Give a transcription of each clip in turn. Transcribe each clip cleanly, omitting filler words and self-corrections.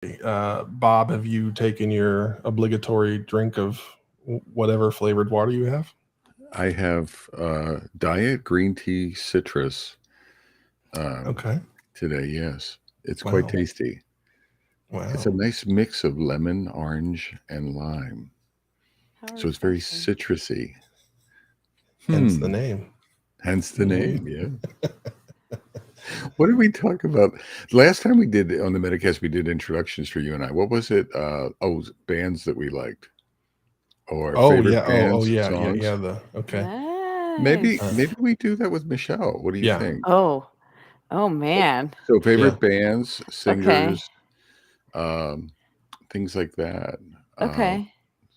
Bob, have you taken your obligatory drink of whatever flavored water you have? I have diet green tea citrus um, Okay. today. Yes, it's quite Wow. tasty. It's a Wow. nice mix of lemon, orange, and lime. How So it's very refreshing. citrusy. Hence the Hmm. name. Hence the Mhm. name. Yeah. What did we talk about last time we did on the Metacast? We did introductions for you and I. What was it? Bands that we liked or Oh favorite yeah. Oh bands, yeah. Yeah. songs. Yeah. The okay. Maybe Uh, Nice. maybe we do that with Michelle. What do you yeah. think? Oh, oh man. So Yeah. favorite bands, Okay. singers, um, things like that. Uh, Okay.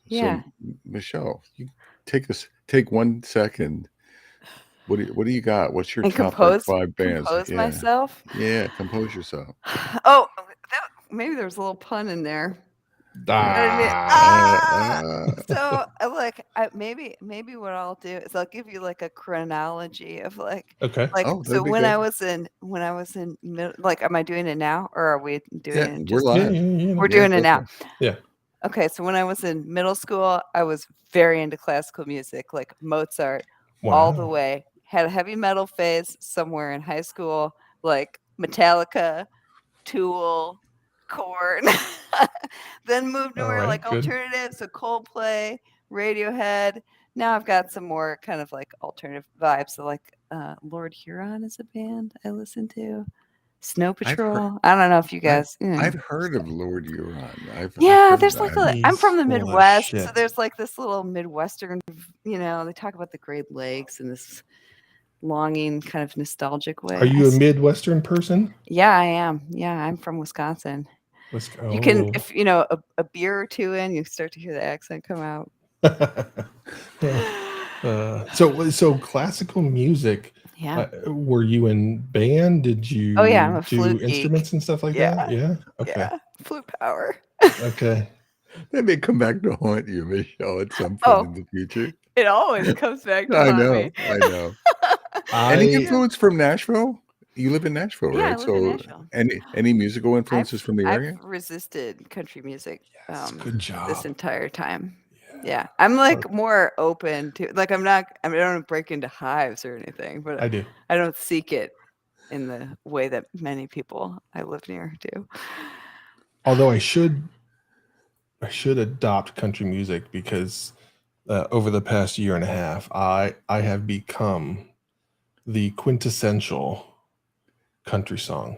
so Yeah. Michelle, you take 1 second. What do you got? What's your And top like compose five bands? compose Yeah, myself. yeah. Compose yourself. Oh, maybe there was a little pun in there. I didn't mean Ah. Uh, ah! uh, So, maybe what I'll do is I'll give you, like, a chronology of, Okay. oh, so that'd be good. when I was in mid like, am I doing it now, or are we doing Yeah, it in we're just Yeah. live. Yeah. You we're know. Yeah, doing it go now. for it. Yeah. Okay, so when I was in middle school, I was very into classical music, like Mozart, all the Wow. way. Had a heavy metal phase somewhere in high school, like Metallica, Tool, Korn. Then moved to All more right. like Good. alternative, so Coldplay, Radiohead. Now I've got some more kind of like alternative vibes. So like Lord Huron is a band I listen to. Snow I've heard. Patrol. I don't know if you I've guys. I've heard of Lord Huron. I've Yeah, heard of there's that. like I'm He's from the full of Midwest, so shit. there's like this little Midwestern, they talk about the Great Lakes in this longing kind of nostalgic Are way. you a Midwestern person? Yeah, I am. Yeah, I'm from Wisconsin. Let's You can, go. if a beer or two in, you start to hear the accent come out. So classical music. Yeah. Were you in band? Did Oh yeah, I'm you a do flute geek. instruments and stuff like that? Yeah, Yeah. Okay. yeah, flute power. Okay. That may come back to haunt you, Michelle, at some point Oh, in the future. it always comes back to I haunt me. know, I know. Any I Yeah, influence from Nashville? You live in Nashville, yeah, I right? live in So Nashville. any musical influences from the I've area? resisted country music, yes. Good this job. entire time. Yeah. Yeah, I'm, Uh, like, more open to like, I mean, I don't break into hives or anything, but I do. I don't seek it in the way that many people I live near do. Although I should adopt country music because over the past year and a half, I have become the quintessential country song.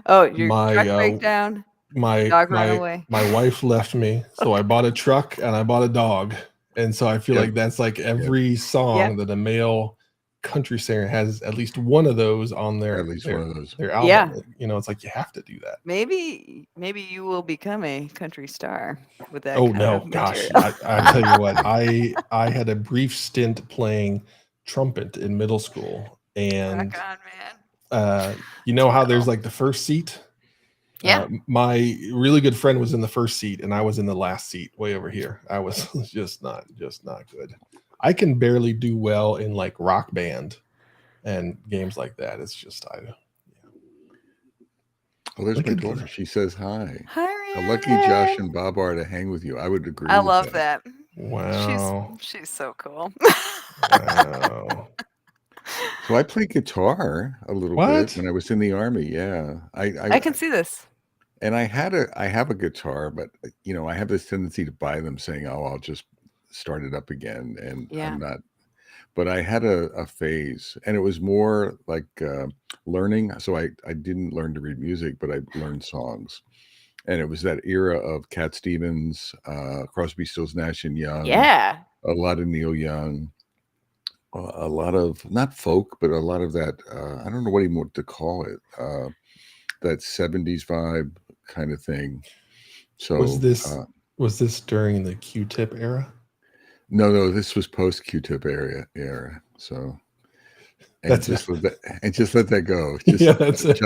Oh, your My truck breakdown, my dog ran my away. my wife left me, so I bought a truck and I bought a dog, and so I feel Yep, like that's like yep. every Yep, song that a male country singer has at least one of those on At least one of those. their album. yeah. It's like you have to do that. Maybe you will become a country star with that Oh kind of no, gosh, material. I tell you what, I had a brief stint playing trumpet in middle school, Rock and on, man. you Let's know how there's roll. like the first seat. Yeah. My really good friend was in the first seat, and I was in the last seat, way over here. I was just not good. I can barely do well in like rock band and games like that. It's just Oh, there's look my at daughter. She says hi. Hi, How lucky Josh Rhiannon. and Bob are to hang with you. I would agree I with love that. that. She's wow, she's so cool. wow. So I played guitar a little bit What? when I was in the army. Yeah, I can see this. and I have a guitar, but I have this tendency to buy them, saying, "Oh, I'll just start it up again," and I'm Yeah. not. But I had a phase, and it was more like learning. So I didn't learn to read music, but I learned songs, and it was that era of Cat Stevens, Crosby, Stills, Nash and Young, Yeah. a lot of Neil Young, a lot of not folk, but a lot of that. I don't know what even to call it. That '70s vibe kind of thing. Was So this was this during the Q-tip era? no, this was post Q-tip era. So and That's just let that go. yeah, Just that's it.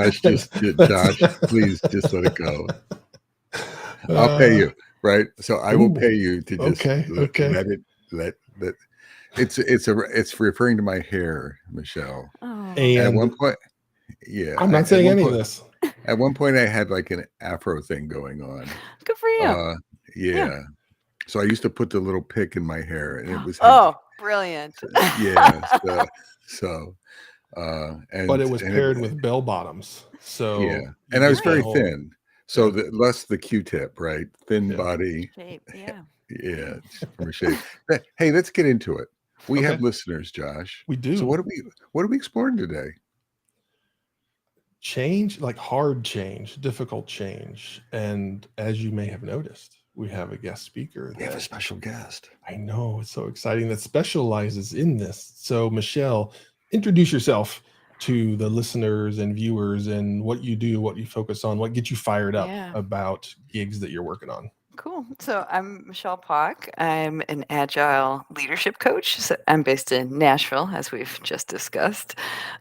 That's Josh, please just let it go. I'll pay uh, you, right? So I will ooh, pay you to just okay, okay. let it let that. It's referring to my hair, Michelle. Oh. At one And point, yeah. I'm not At saying one any of point, this. At one point, I had like an afro thing going on. Good for you. Uh, Yeah. yeah. So I used to put the little pick in my hair, and it was Oh, brilliant. yeah. So But it was and paired with bell bottoms. So yeah, you and I was get the very whole- thin, so Yeah. less the Q-tip, right? Thin Yeah. body. Shape, yeah. Yeah, from a shape. Hey, let's get into it. We have Okay. listeners, Josh. We do. So what are we exploring today? Change, like hard change, difficult change. And as you may have noticed, we have a guest speaker. We have a special guest. I know, it's so exciting, that specializes in this. So Michelle, introduce yourself to the listeners and viewers and what you do, what you focus on, what gets you fired up Yeah. about gigs that you're working on. Cool. So I'm Michelle Pock. I'm an agile leadership coach. So I'm based in Nashville, as we've just discussed.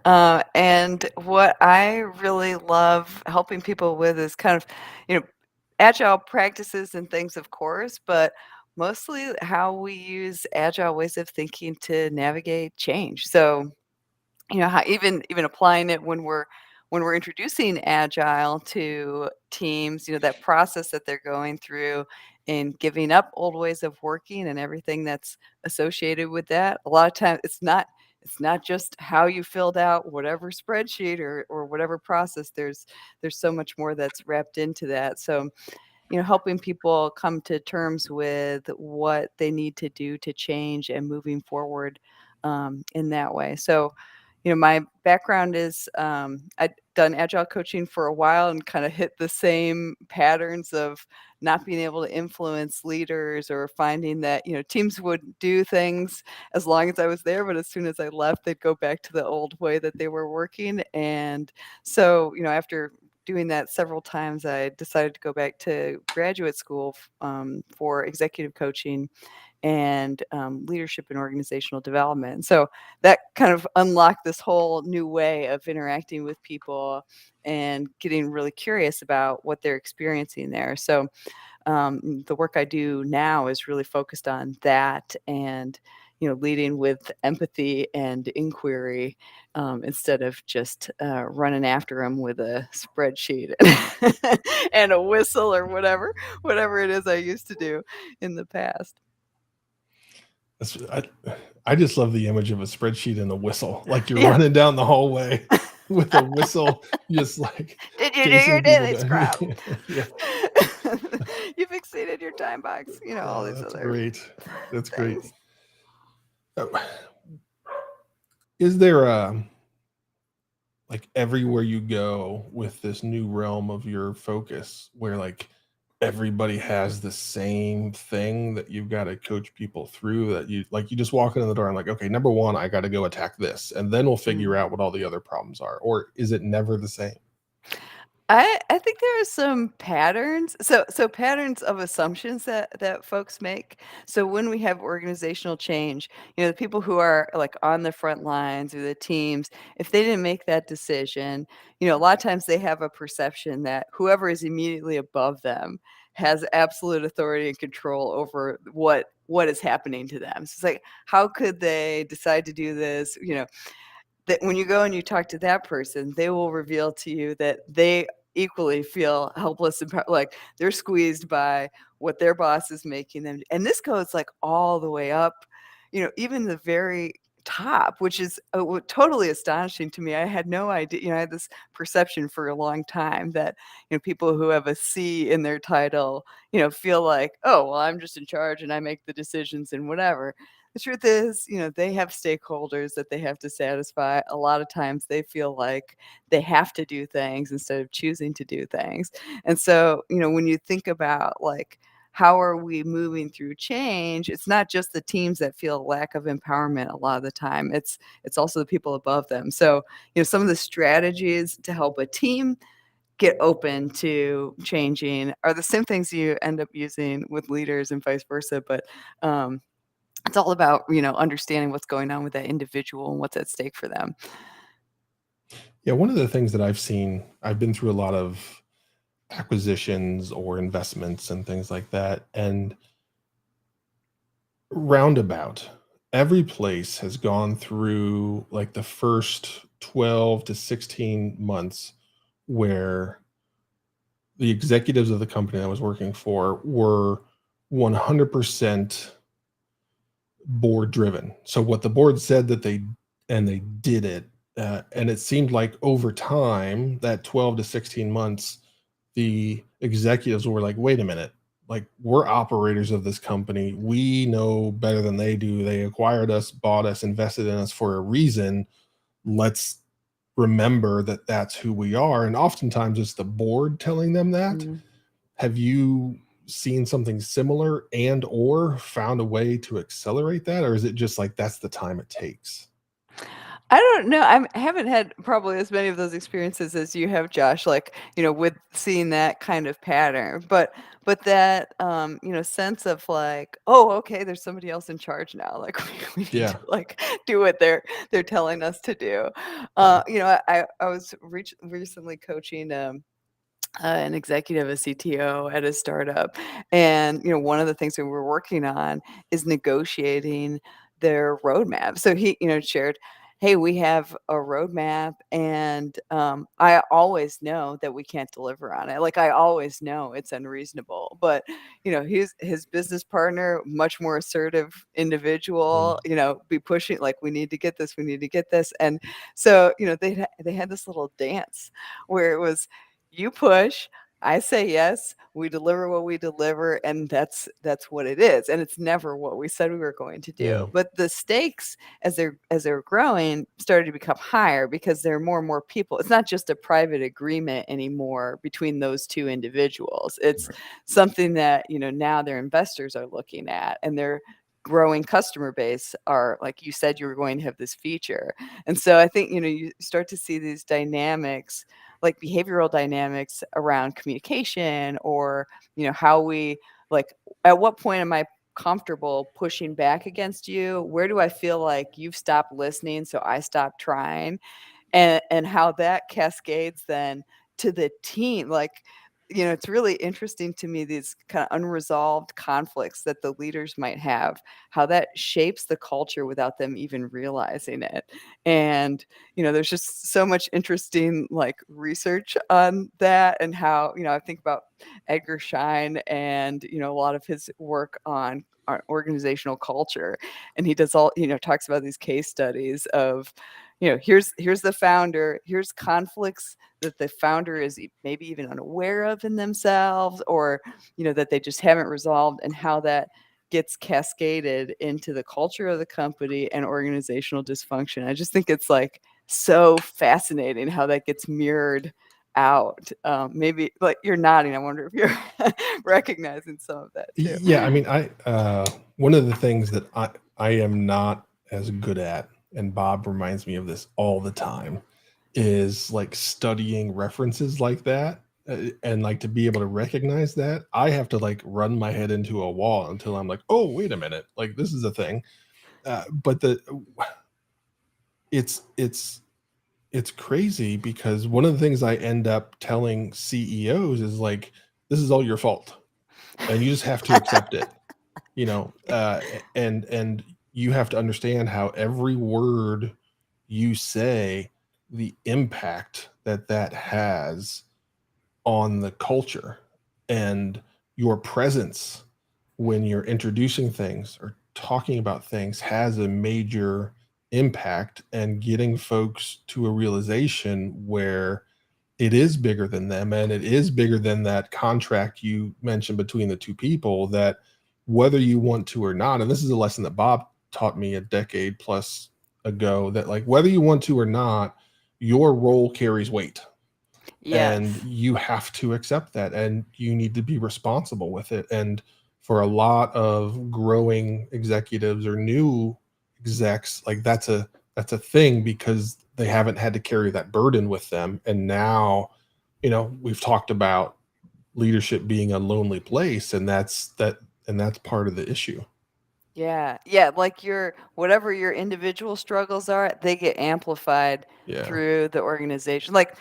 And what I really love helping people with is kind of, agile practices and things, of course, but mostly how we use agile ways of thinking to navigate change. So, how even applying it when we're introducing agile to teams, that process that they're going through and giving up old ways of working and everything that's associated with that. A lot of times it's not just how you filled out whatever spreadsheet or whatever process. There's so much more that's wrapped into that. So, helping people come to terms with what they need to do to change and moving forward in that way. So, my background is I'd done agile coaching for a while and kind of hit the same patterns of not being able to influence leaders or finding that, teams would do things as long as I was there, but as soon as I left, they'd go back to the old way that they were working. And so, after doing that several times, I decided to go back to graduate school for executive coaching and leadership and organizational development. So that kind of unlocked this whole new way of interacting with people and getting really curious about what they're experiencing there. So the work I do now is really focused on that and leading with empathy and inquiry instead of just running after them with a spreadsheet and a whistle or whatever it is I used to do in the past. I just love the image of a spreadsheet and a whistle, like you're Yeah. running down the hallway with a whistle, just like Did you do chasing your people daily down. scrub? Yeah. You've exceeded your time box. All these That's other great. That's great. things. Is there like everywhere you go with this new realm of your focus where like everybody has the same thing that you've got to coach people through, that you just walk in the door and like, okay, number one, I got to go attack this and then we'll figure out what all the other problems are? Or is it never the same? I think there are some patterns. So patterns of assumptions that folks make. So when we have organizational change, the people who are like on the front lines or the teams, if they didn't make that decision, a lot of times they have a perception that whoever is immediately above them has absolute authority and control over what is happening to them. So it's like, how could they decide to do this? That when you go and you talk to that person, they will reveal to you that they equally feel helpless and like they're squeezed by what their boss is making them. And this goes like all the way up, even the very top, which is totally astonishing to me. I had no idea. I had this perception for a long time that people who have a C in their title, feel like, oh well, I'm just in charge and I make the decisions and whatever. The truth is, they have stakeholders that they have to satisfy. A lot of times they feel like they have to do things instead of choosing to do things. And so, when you think about like, how are we moving through change? It's not just the teams that feel a lack of empowerment a lot of the time. It's also the people above them. So, some of the strategies to help a team get open to changing are the same things you end up using with leaders and vice versa. But it's all about, understanding what's going on with that individual and what's at stake for them. Yeah, one of the things that I've been through a lot of acquisitions or investments and things like that. And roundabout, every place has gone through like the first 12 to 16 months where the executives of the company I was working for were 100% board driven. So what the board said that they did it, and it seemed like over time, that 12 to 16 months, the executives were like, wait a minute, like we're operators of this company. We know better than they do. They acquired us, bought us, invested in us for a reason. Let's remember that that's who we are. And oftentimes it's the board telling them that. Mhm. Have you seen something similar and or found a way to accelerate that, or is it just like that's the time it takes? I don't know. I haven't had probably as many of those experiences as you have, Josh, like, with seeing that kind of pattern. But that sense of like, oh, okay, there's somebody else in charge now. Like we need to Yeah. like do what they're telling us to do. Yeah. I was recently coaching an executive, a CTO at a startup. And, one of the things that we're working on is negotiating their roadmap. So he, shared, hey, we have a roadmap and I always know that we can't deliver on it. Like I always know it's unreasonable. But, his business partner, much more assertive individual, Mm. be pushing like we need to get this, we need to get this. And so, they had this little dance where it was you push, I say yes, we deliver what we deliver, and that's what it is. And it's never what we said we were going to do. Yeah. But the stakes as they're growing started to become higher because there are more and more people. It's not just a private agreement anymore between those two individuals. It's Right. something that, now their investors are looking at and their growing customer base are like you said you were going to have this feature. And so I think, you start to see these dynamics like behavioral dynamics around communication or how we like at what point am I comfortable pushing back against you, where do I feel like you've stopped listening so I stopped trying, and how that cascades then to the team. Like, it's really interesting to me, these kind of unresolved conflicts that the leaders might have, how that shapes the culture without them even realizing it. And, there's just so much interesting like research on that and how, I think about Edgar Schein and, a lot of his work on organizational culture. And he does all, talks about these case studies of, here's the founder, here's conflicts that the founder is maybe even unaware of in themselves, or that they just haven't resolved, and how that gets cascaded into the culture of the company and organizational dysfunction. I just think it's like so fascinating how that gets mirrored out. Maybe like you're nodding. I wonder if you're recognizing some of that too. Yeah, I mean, one of the things that I am not as good at, and Bob reminds me of this all the time, is like studying references like that, and like to be able to recognize that, I have to like run my head into a wall until I'm like, oh, wait a minute, like this is a thing. But it's crazy because one of the things I end up telling CEOs is like, this is all your fault, and you just have to accept it. And you have to understand how every word you say, the impact that that has on the culture, and your presence when you're introducing things or talking about things has a major impact, and getting folks to a realization where it is bigger than them, and it is bigger than that contract you mentioned between the two people, that whether you want to or not, and this is a lesson that Bob taught me a decade plus ago, that like whether you want to or not, your role carries weight, and Yes. you have to accept that, and you need to be responsible with it. And for a lot of growing executives or new execs, like that's a thing because they haven't had to carry that burden with them. And now, we've talked about leadership being a lonely place, and that's part of the issue. Yeah, yeah, like your whatever your individual struggles are, they get amplified Yeah. through the organization. Like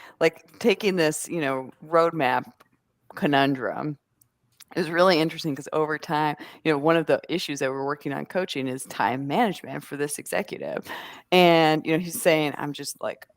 taking this, roadmap conundrum. It was really interesting because over time, one of the issues that we're working on coaching is time management for this executive. And, he's saying, I'm just like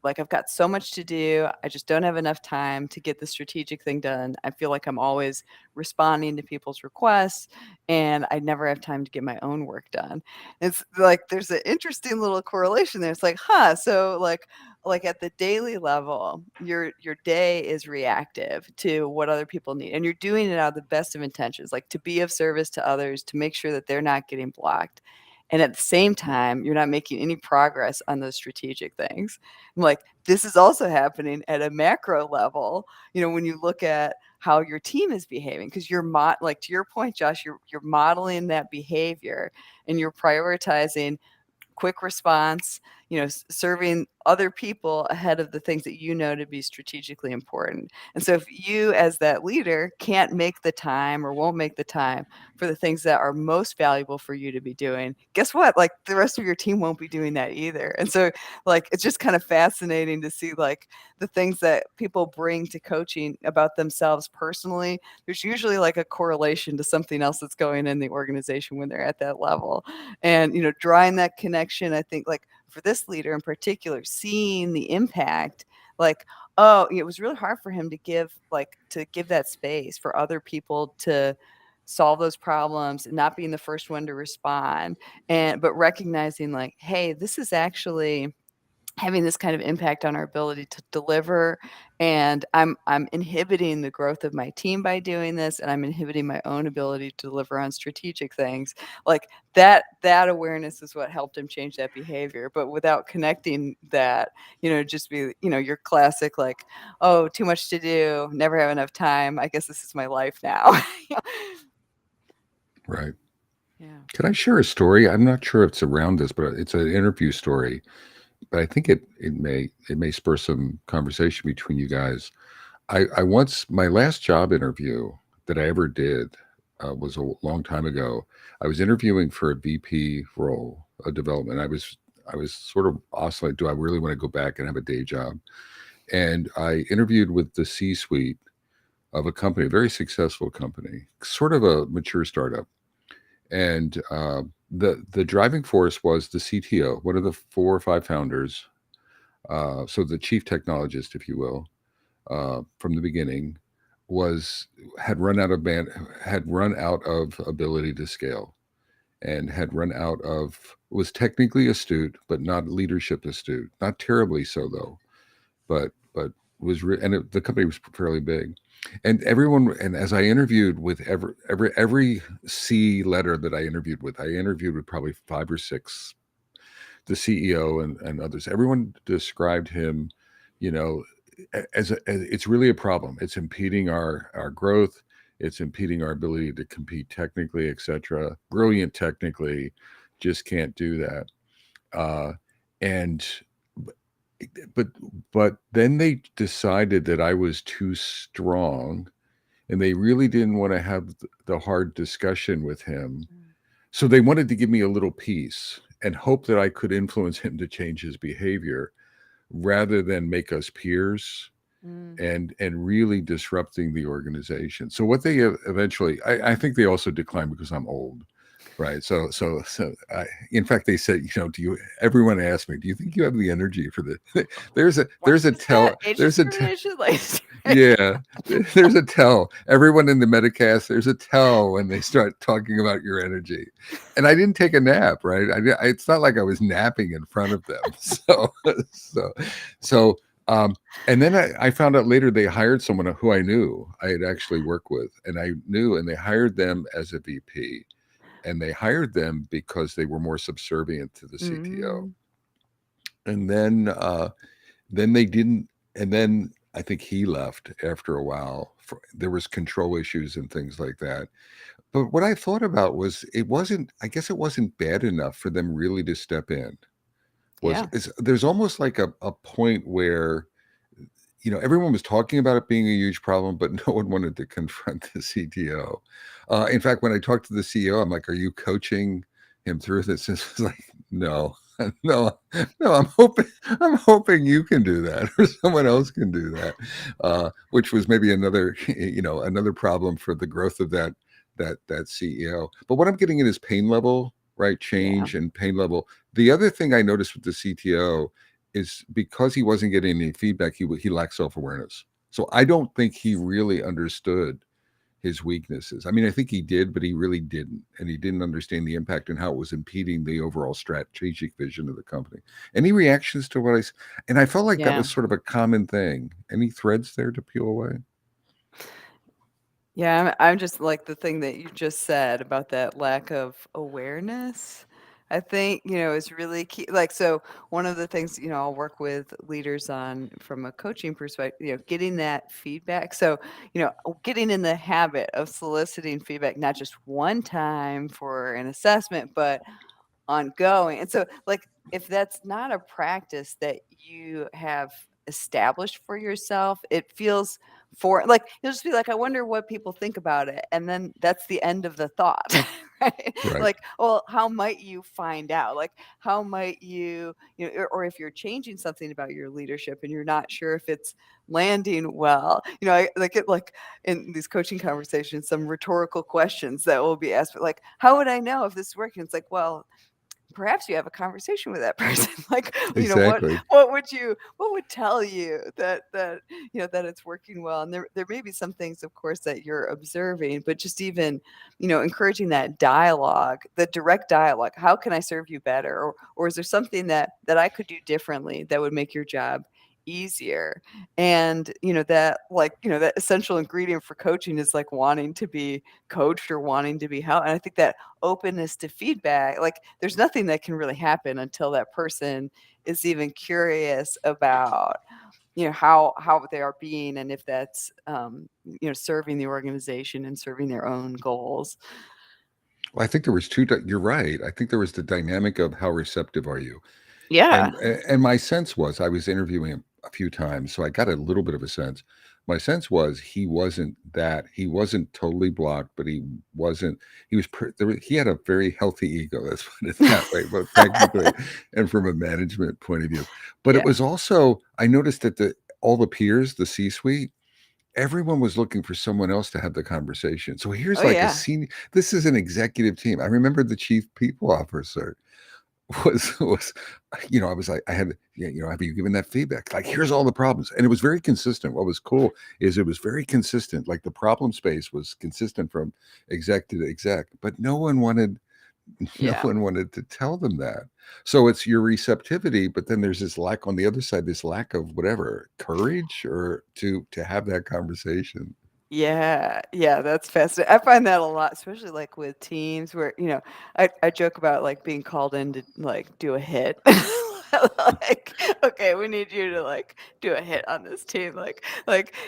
I've got so much to do. I just don't have enough time to get the strategic thing done. I feel like I'm always responding to people's requests and I never have time to get my own work done. It's like there's an interesting little correlation there. It's like, so like at the daily level, your day is reactive to what other people need, and you're doing it out of the best of intentions, like to be of service to others, to make sure that they're not getting blocked. And at the same time, you're not making any progress on those strategic things. I'm like, this is also happening at a macro level, when you look at how your team is behaving, because you're like to your point, Josh, you're modeling that behavior and you're prioritizing quick response, serving other people ahead of the things that to be strategically important. And so if you as that leader can't make the time or won't make the time for the things that are most valuable for you to be doing, guess what? Like the rest of your team won't be doing that either. And so like it's just kind of fascinating to see like the things that people bring to coaching about themselves personally. There's usually like a correlation to something else that's going in the organization when they're at that level. And drawing that connection, I think like for this leader in particular, seeing the impact, like, oh, it was really hard for him to give that space for other people to solve those problems and not being the first one to respond, but recognizing like, hey, this is actually having this kind of impact on our ability to deliver, and I'm inhibiting the growth of my team by doing this, and I'm inhibiting my own ability to deliver on strategic things. Like that awareness is what helped him change that behavior. But without connecting that, just be your classic like, oh, too much to do, never have enough time, I guess this is my life now. Right. Yeah. Can I share a story? I'm not sure if it's around this, but it's an interview story. But I think it may spur some conversation between you guys. I once, my last job interview that I ever did was a long time ago. I was interviewing for a VP role, a development. I was sort of oscillating. Do I really want to go back and have a day job? And I interviewed with the C-suite of a company, a very successful company, sort of a mature startup. And the driving force was the CTO, one of the 4 or 5 founders. So the chief technologist, if you will, from the beginning, had run out of ability to scale, and was technically astute, but not leadership astute. Not terribly so though, but the company was fairly big. And as I interviewed with every C letter that I interviewed with probably 5 or 6, the CEO and others. Everyone described him, as it's really a problem. It's impeding our growth. It's impeding our ability to compete technically, etc. Brilliant technically, just can't do that. And but then they decided that I was too strong, and they really didn't want to have the hard discussion with him. So they wanted to give me a little piece and hope that I could influence him to change his behavior, rather than make us peers and really disrupting the organization. So what they eventually, I think they also declined because I'm old. Right. So in fact, they said, everyone asked me, do you think you have the energy for this? There's a tell. Yeah, there's a tell. Everyone in the Metacast, there's a tell when they start talking about your energy. And I didn't take a nap, right? It's not like I was napping in front of them. And then I found out later they hired someone who I knew I had actually worked with, and they hired them as a VP. And they hired them because they were more subservient to the CTO. And then they didn't. And then I think he left after a while. There was control issues and things like that. But what I thought about was I guess it wasn't bad enough for them really to step in. There's almost like a point where, everyone was talking about it being a huge problem, but no one wanted to confront the CTO. In fact, when I talked to the CEO, I'm like, are you coaching him through this. It's like, no, no, no. I'm hoping you can do that, or someone else can do that, which was maybe another, another problem for the growth of that CEO. But what I'm getting at is pain level, right? Yeah. Change and pain level. The other thing I noticed with the CTO is because he wasn't getting any feedback, he lacked self-awareness. So I don't think he really understood his weaknesses. I mean, I think he did, but he really didn't. And he didn't understand the impact and how it was impeding the overall strategic vision of the company. Any reactions to what and I felt like that Yeah. was sort of a common thing. Any threads there to peel away? Yeah, I'm just like the thing that you just said about that lack of awareness. I think, is really key. Like, so one of the things, I'll work with leaders on from a coaching perspective, getting that feedback. So, getting in the habit of soliciting feedback, not just one time for an assessment, but ongoing. And so, like, if that's not a practice that you have established for yourself, it feels like you'll just be like, I wonder what people think about it. And then that's the end of the thought. Right? Right. Like, well, how might you find out? Like, how might you, or if you're changing something about your leadership and you're not sure if it's landing well, I like in these coaching conversations, some rhetorical questions that will be asked, like, how would I know if this is working? It's like, well, perhaps you have a conversation with that person. Like, Exactly. what would tell you that that it's working well? And there may be some things, of course, that you're observing, but just even, encouraging that dialogue, the direct dialogue. How can I serve you better? Or is there something that I could do differently that would make your job easier? And that, like, that essential ingredient for coaching is like wanting to be coached or wanting to be helped. And I think that openness to feedback, like, there's nothing that can really happen until that person is even curious about how they are being, and if that's serving the organization and serving their own goals. Well, I think there was you're right. I think there was the dynamic of how receptive are you? Yeah. And my sense was, I was interviewing him a few times, so I got a little bit of a sense. My sense was he wasn't totally blocked, but he he had a very healthy ego. Let's put it that way, both technically and from a management point of view. But Yeah. it was also, I noticed that all the peers, the C-suite, everyone was looking for someone else to have the conversation. So here's Oh, like a yeah. senior, this is an executive team. I remember the chief people officer was I was like, I had, have you given that feedback? Like, here's all the problems. And it was very consistent. What was cool is it was very consistent. Like the problem space was consistent from exec to exec, but no one wanted Yeah. to tell them that. So it's your receptivity, but then there's this lack on the other side, this lack of whatever courage or to have that conversation. Yeah, yeah, that's fascinating. I find that a lot, especially like with teams where, I joke about like being called in to like do a hit. Like, okay, we need you to like do a hit on this team. Like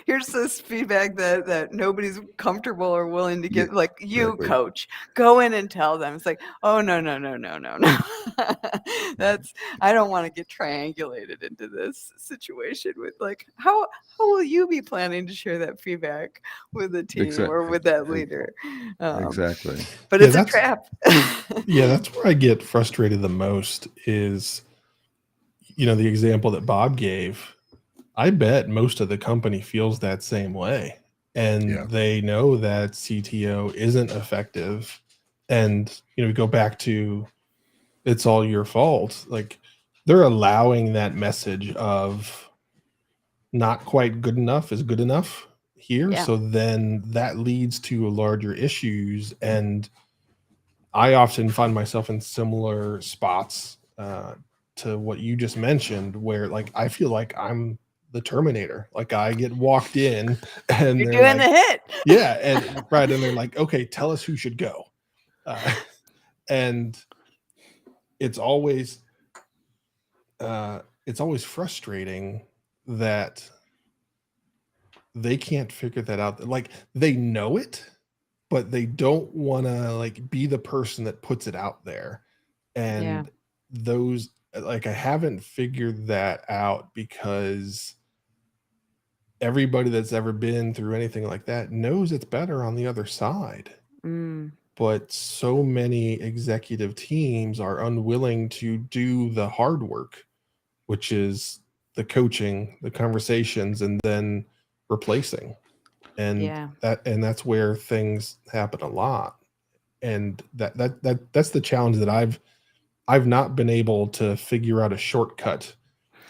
here's this feedback that nobody's comfortable or willing to Yeah, give. Like, you, exactly. coach, go in and tell them. It's like, oh, no, no, no, no, no, no. I don't want to get triangulated into this situation with, like, how will you be planning to share that feedback with the team or with that leader? Exactly. But Yeah, it's a trap. Yeah, that's where I get frustrated the most is, the example that Bob gave. I bet most of the company feels that same way. And Yeah. they know that CTO isn't effective. And, go back to it's all your fault. Like, they're allowing that message of not quite good enough is good enough here. Yeah. So then that leads to larger issues. And I often find myself in similar spots to what you just mentioned, where like I feel like I'm the Terminator. Like I get walked in, and You're they're doing the like, hit. "Yeah," and right, and they're like, "Okay, tell us who should go," uh, and it's always frustrating that they can't figure that out. Like they know it, but they don't want to like be the person that puts it out there. Yeah. And those, like, I haven't figured that out because everybody that's ever been through anything like that knows it's better on the other side. Mm. but so many executive teams are unwilling to do the hard work, which is the coaching, the conversations, and then replacing. And Yeah. that's where things happen a lot. And that's the challenge that I've not been able to figure out a shortcut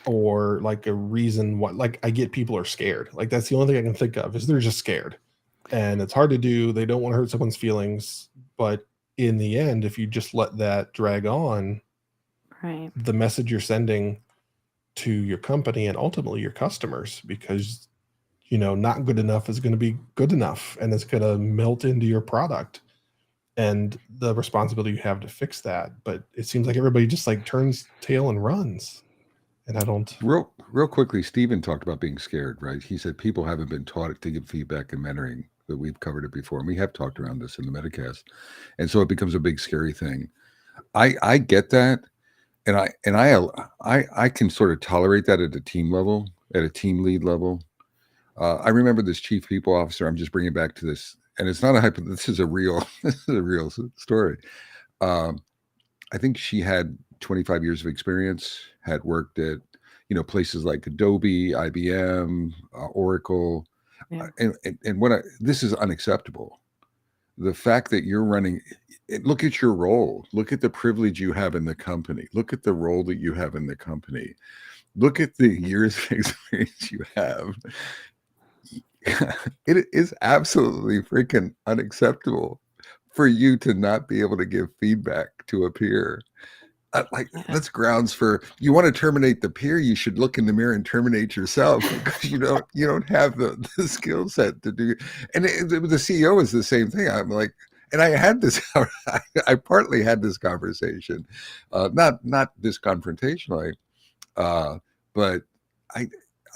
or like a reason why. Like, I get people are scared. Like, that's the only thing I can think of, is they're just scared. And it's hard to do. They don't want to hurt someone's feelings. But in the end, if you just let that drag on, Right. the message you're sending to your company and ultimately your customers, because not good enough is going to be good enough, and it's going to melt into your product, and the responsibility you have to fix that. But it seems like everybody just like turns tail and runs, and I don't. Real quickly, Stephen talked about being scared, right? He said people haven't been taught to give feedback and mentoring, but we've covered it before, and we have talked around this in the Metacast, and so it becomes a big scary thing. I get that, and I can sort of tolerate that at a team level, at a team lead level. I remember this chief people officer. I'm just bringing back to this, and it's not a hypo. This is a real story. I think she had 25 years of experience, had worked at places like Adobe, IBM, Oracle, Yeah. and this is unacceptable. The fact that you're running, look at your role, look at the privilege you have in the company, look at the role that you have in the company, look at the years of experience you have. It is absolutely freaking unacceptable for you to not be able to give feedback to a peer. That's grounds for, you want to terminate the peer, you should look in the mirror and terminate yourself, because you don't have the skill set to do. And the CEO is the same thing. I'm like, and I had this, I partly had this conversation, not this confrontationally, but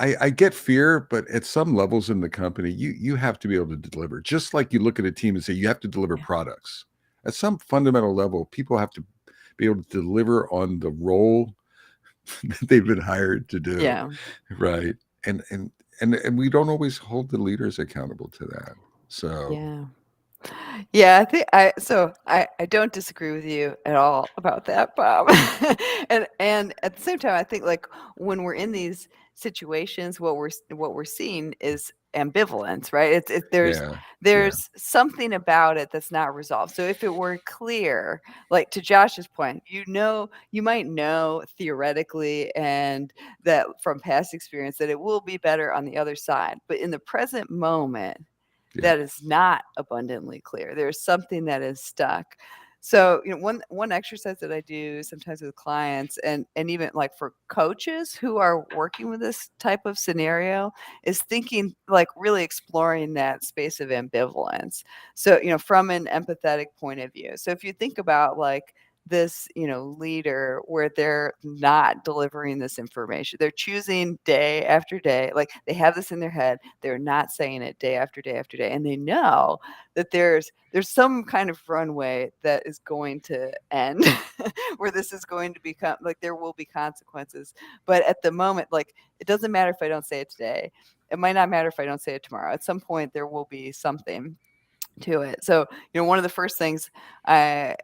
I get fear, but at some levels in the company, you have to be able to deliver. Just like you look at a team and say you have to deliver products. At some fundamental level, people have to be able to deliver on the role that they've been hired to do. Yeah. Right. And we don't always hold the leaders accountable to that. So Yeah, I think I don't disagree with you at all about that, Bob. and at the same time, I think like when we're in these situations, what we're seeing is ambivalence, right? There's something about it that's not resolved. So if it were clear, like to Josh's point, you might know theoretically and that from past experience that it will be better on the other side, but in the present moment, that is not abundantly clear. There's something that is stuck. So, one exercise that I do sometimes with clients and even like for coaches who are working with this type of scenario is thinking, like, really exploring that space of ambivalence. So, from an empathetic point of view. So if you think about like this, leader where they're not delivering this information, they're choosing day after day, like they have this in their head, they're not saying it day after day after day, and they know that there's some kind of runway that is going to end where this is going to become like there will be consequences. But at the moment, like, it doesn't matter if I don't say it today, it might not matter if I don't say it tomorrow. At some point there will be something to it. So, one of the first things I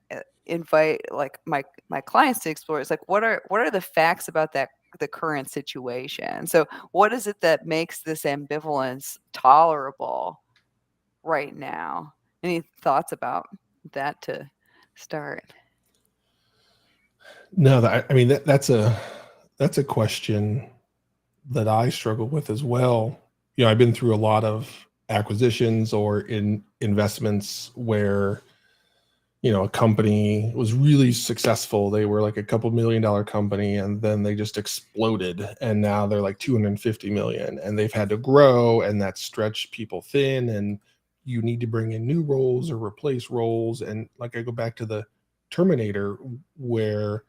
invite like my clients to explore is like, what are the facts about the current situation? So what is it that makes this ambivalence tolerable right now? Any thoughts about that to start? No, I mean, that's a question that I struggle with as well. I've been through a lot of acquisitions or in investments where a company was really successful. They were like a couple $1 million company, and then they just exploded, and now they're like 250 million, and they've had to grow, and that stretched people thin, and you need to bring in new roles or replace roles. And like, I go back to the Terminator, where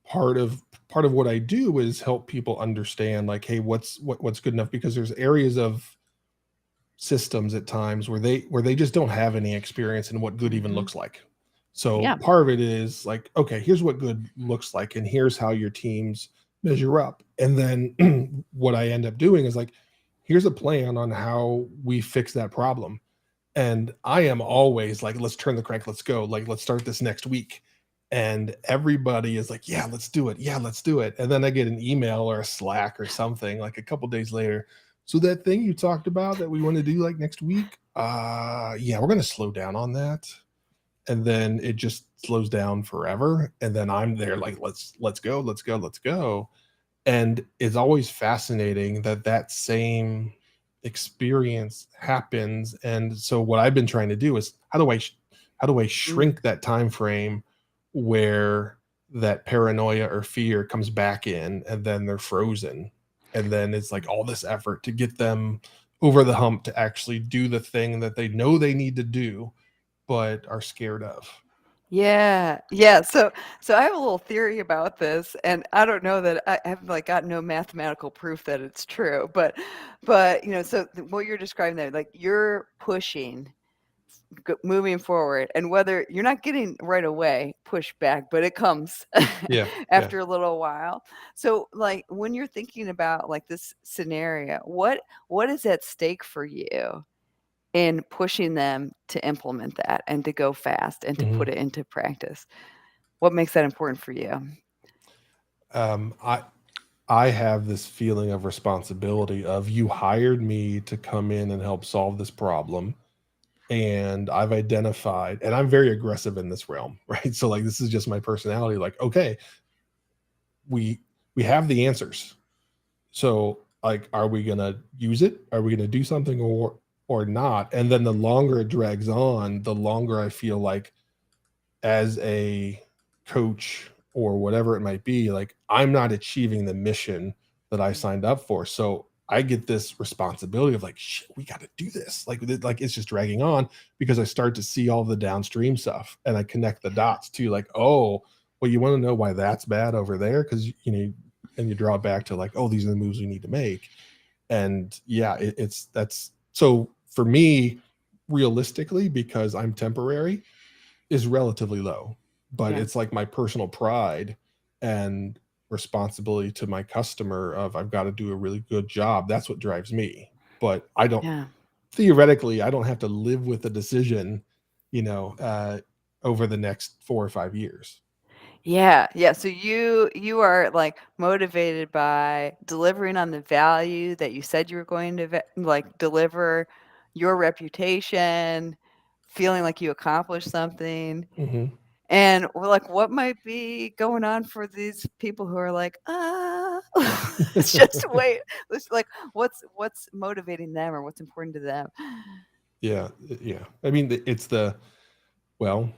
part of what I do is help people understand, like, hey, what's good enough, because there's areas of systems at times where they just don't have any experience in what good even looks like. So part of it is like, okay, here's what good looks like, and here's how your teams measure up. And then what I end up doing is like, here's a plan on how we fix that problem. And I am always like, let's turn the crank, let's go. Like, let's start this next week. And everybody is like, yeah, let's do it. Yeah, let's do it. And then I get an email or a Slack or something like a couple days later. So that thing you talked about that we want to do like next week, yeah, we're gonna slow down on that. And then it just slows down forever. And then I'm there like, let's go, let's go, let's go. And it's always fascinating that that same experience happens. And so what I've been trying to do is how do I shrink that time frame where that paranoia or fear comes back in and then they're frozen, and then it's like all this effort to get them over the hump to actually do the thing that they know they need to do but are scared of. Yeah, yeah. So I have a little theory about this, and I don't know that I have like got no mathematical proof that it's true, but so what you're describing there, like you're pushing, moving forward, and whether you're not getting right away pushback, but it comes Yeah, yeah. after a little while. So like when you're thinking about like this scenario, what is at stake for you in pushing them to implement that and to go fast and to Mhm. put it into practice? What makes that important for you? Um, I I have this feeling of responsibility of you hired me to come in and help solve this problem, and I've identified, and I'm very aggressive in this realm, right? So like this is just my personality. Like, okay, we we have the answers. So like, are we gonna use it? Are we gonna do something or not? And then the longer it drags on, the longer I feel like as a coach or whatever it might be, like I'm not achieving the mission that I signed up for. So I get this responsibility of like, shit, we got to do this. Like it's just dragging on because I start to see all the downstream stuff and I connect the dots to like, oh, well, you want to know why that's bad over there? Because and you draw it back to like, oh, these are the moves we need to make. And yeah, it's that's so for me, realistically, because I'm temporary, is relatively low, but Yeah. it's like my personal pride and responsibility to my customer of I've got to do a really good job. That's what drives me. But I don't Yeah. theoretically I don't have to live with the decision, you know, uh, over the next 4 or 5 years. Yeah, yeah. So you are like motivated by delivering on the value that you said you were going to like deliver, your reputation, feeling like you accomplished something. Hmm. And we're like, what might be going on for these people who are like, let's just wait. Let's like, what's motivating them or what's important to them? Yeah, yeah. I mean, it's the well,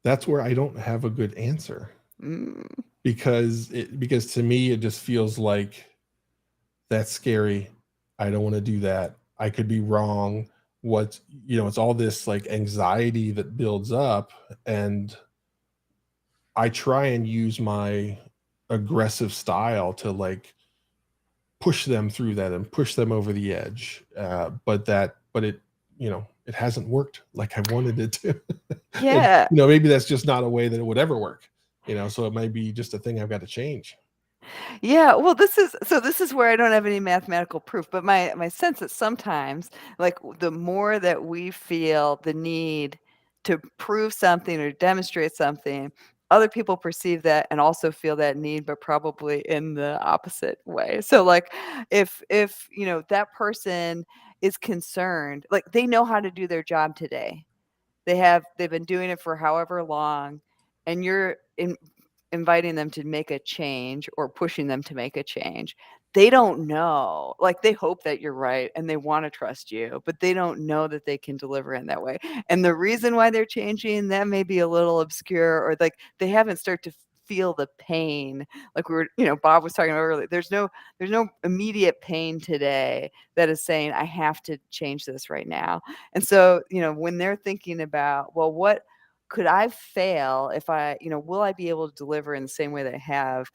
that's where I don't have a good answer Mm, because to me it just feels like that's scary. I don't want to do that. I could be wrong. What, it's all this like anxiety that builds up. And I try and use my aggressive style to like push them through that and push them over the edge. But it hasn't worked like I wanted it to. And, yeah. maybe that's just not a way that it would ever work, so it might be just a thing I've got to change. Yeah, well, this is where I don't have any mathematical proof, but my sense that sometimes, like, the more that we feel the need to prove something or demonstrate something, other people perceive that and also feel that need, but probably in the opposite way. So, like, if, that person is concerned, like, they know how to do their job today. They've been doing it for however long, and you're inviting them to make a change or pushing them to make a change. They don't know. Like, they hope that you're right and they wanna trust you, but they don't know that they can deliver in that way. And the reason why they're changing, that may be a little obscure, or, like, they haven't started to feel the pain. Like Bob was talking about earlier. There's no immediate pain today that is saying, "I have to change this right now." And so, when they're thinking about, well, what could I fail if will I be able to deliver in the same way that I have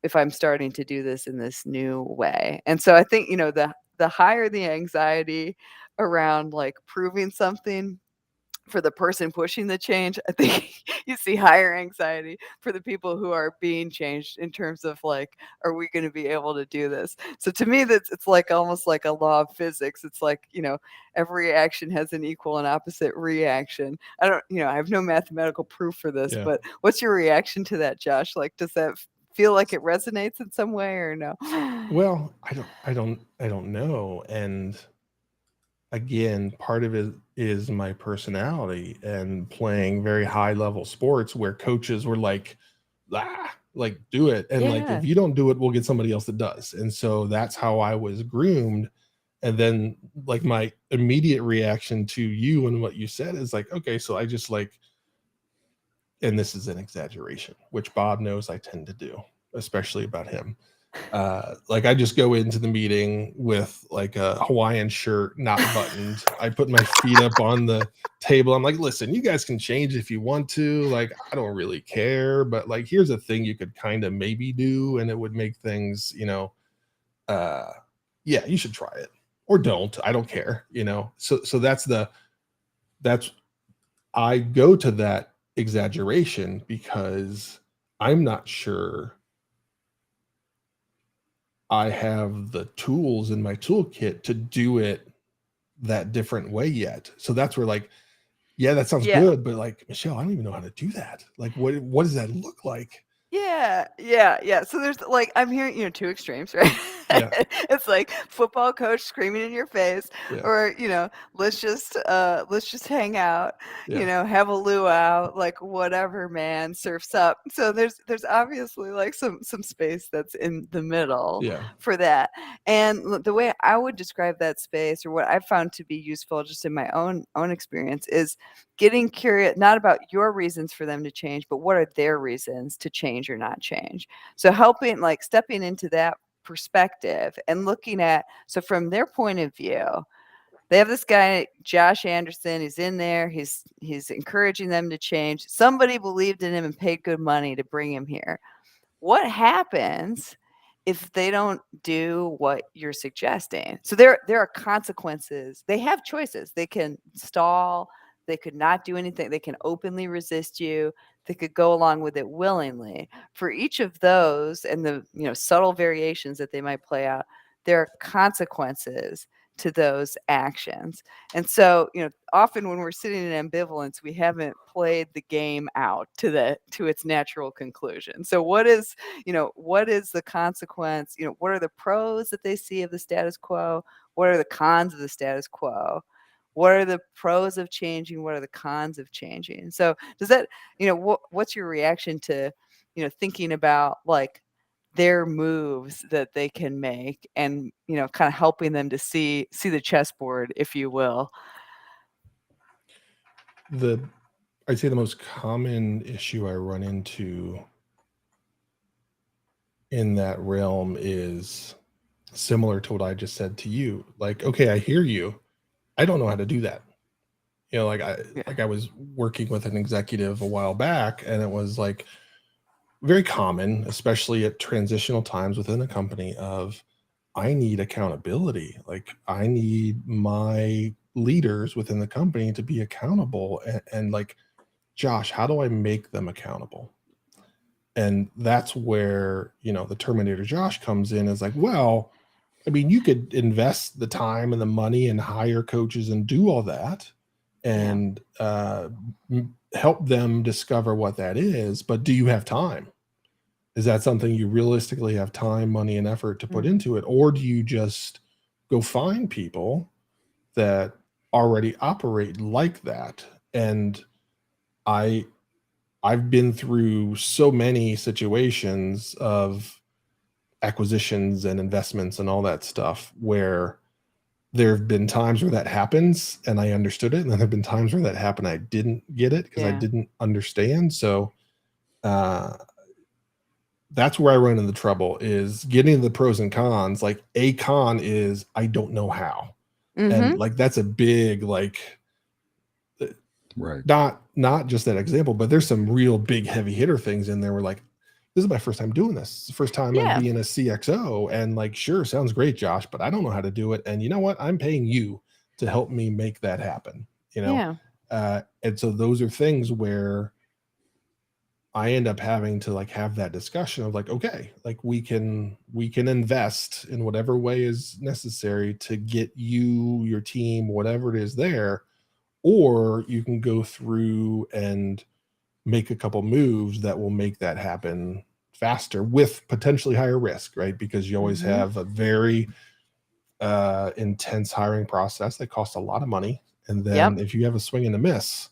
if I'm starting to do this in this new way? And so I think, the higher the anxiety around like proving something, for the person pushing the change, I think you see higher anxiety for the people who are being changed in terms of like, are we going to be able to do this? So to me, it's like almost like a law of physics. It's like, every action has an equal and opposite reaction. I don't, I have no mathematical proof for this, Yeah. but what's your reaction to that, Josh? Like, does that feel like it resonates in some way or no? Well, I don't know. And again, part of it is my personality and playing very high level sports where coaches were like, like do it. And like, Yeah. if you don't do it, we'll get somebody else that does. And so that's how I was groomed. And then like my immediate reaction to you and what you said is like, okay, so I just like, and this is an exaggeration, which Bob knows I tend to do, especially about him. Like I just go into the meeting with like a Hawaiian shirt, not buttoned. I put my feet up on the table. I'm like, listen, you guys can change if you want to. Like, I don't really care, but like, here's a thing you could kind of maybe do, and it would make things, yeah, you should try it or don't. I don't care, So that's I go to that exaggeration because I'm not sure I have the tools in my toolkit to do it that different way yet. So that's where like, yeah, that sounds good, but like, Michelle, I don't even know how to do that. Like, what does that look like? Yeah. So there's like, I'm hearing, two extremes, right? Yeah. It's like football coach screaming in your face, Yeah. or, let's just hang out, Yeah. have a luau, like whatever, man, surfs up. So there's obviously like some space that's in the middle Yeah. for that. And the way I would describe that space, or what I found to be useful just in my own experience, is getting curious, not about your reasons for them to change, but what are their reasons to change or not change. So helping, like stepping into that perspective and looking at, so from their point of view, they have this guy, Josh Anderson. He's in there. He's encouraging them to change. Somebody believed in him and paid good money to bring him here. What happens if they don't do what you're suggesting? So there are consequences. They have choices. They can stall. They could not do anything. They can openly resist you. They could go along with it willingly. For each of those and the subtle variations that they might play out, there are consequences to those actions. And so, often when we're sitting in ambivalence, we haven't played the game out to its natural conclusion. So what is the consequence? What are the pros that they see of the status quo? What are the cons of the status quo? What are the pros of changing? What are the cons of changing? So does that, what's your reaction to, thinking about like their moves that they can make and, kind of helping them to see the chessboard, if you will? I'd say the most common issue I run into in that realm is similar to what I just said to you. Like, okay, I hear you. I don't know how to do that. Like I was working with an executive a while back, and it was like very common, especially at transitional times within a company, of I need accountability. Like I need my leaders within the company to be accountable. And like, Josh, how do I make them accountable? And that's where, the Terminator Josh comes in, is like, well, I mean, you could invest the time and the money and hire coaches and do all that and help them discover what that is. But do you have time? Is that something you realistically have time, money, and effort to put into it? Or do you just go find people that already operate like that? And I've been through so many situations of acquisitions and investments and all that stuff where there have been times where that happens and I understood it. And then there have been times where that happened, I didn't get it because I didn't understand. So that's where I run into the trouble, is getting the pros and cons. Like a con is I don't know how. And like, that's a big, like, right. Not just that example, but there's some real big heavy hitter things in there where like, this is my first time doing this. It's the first time I'm being a CXO, and like, sure, sounds great, Josh, but I don't know how to do it. And you know what? I'm paying you to help me make that happen, And so those are things where I end up having to like have that discussion of like, okay, like we can invest in whatever way is necessary to get you, your team, whatever it is there, or you can go through and make a couple moves that will make that happen faster with potentially higher risk, right? Because you always have a very intense hiring process that costs a lot of money. And then if you have a swing and a miss,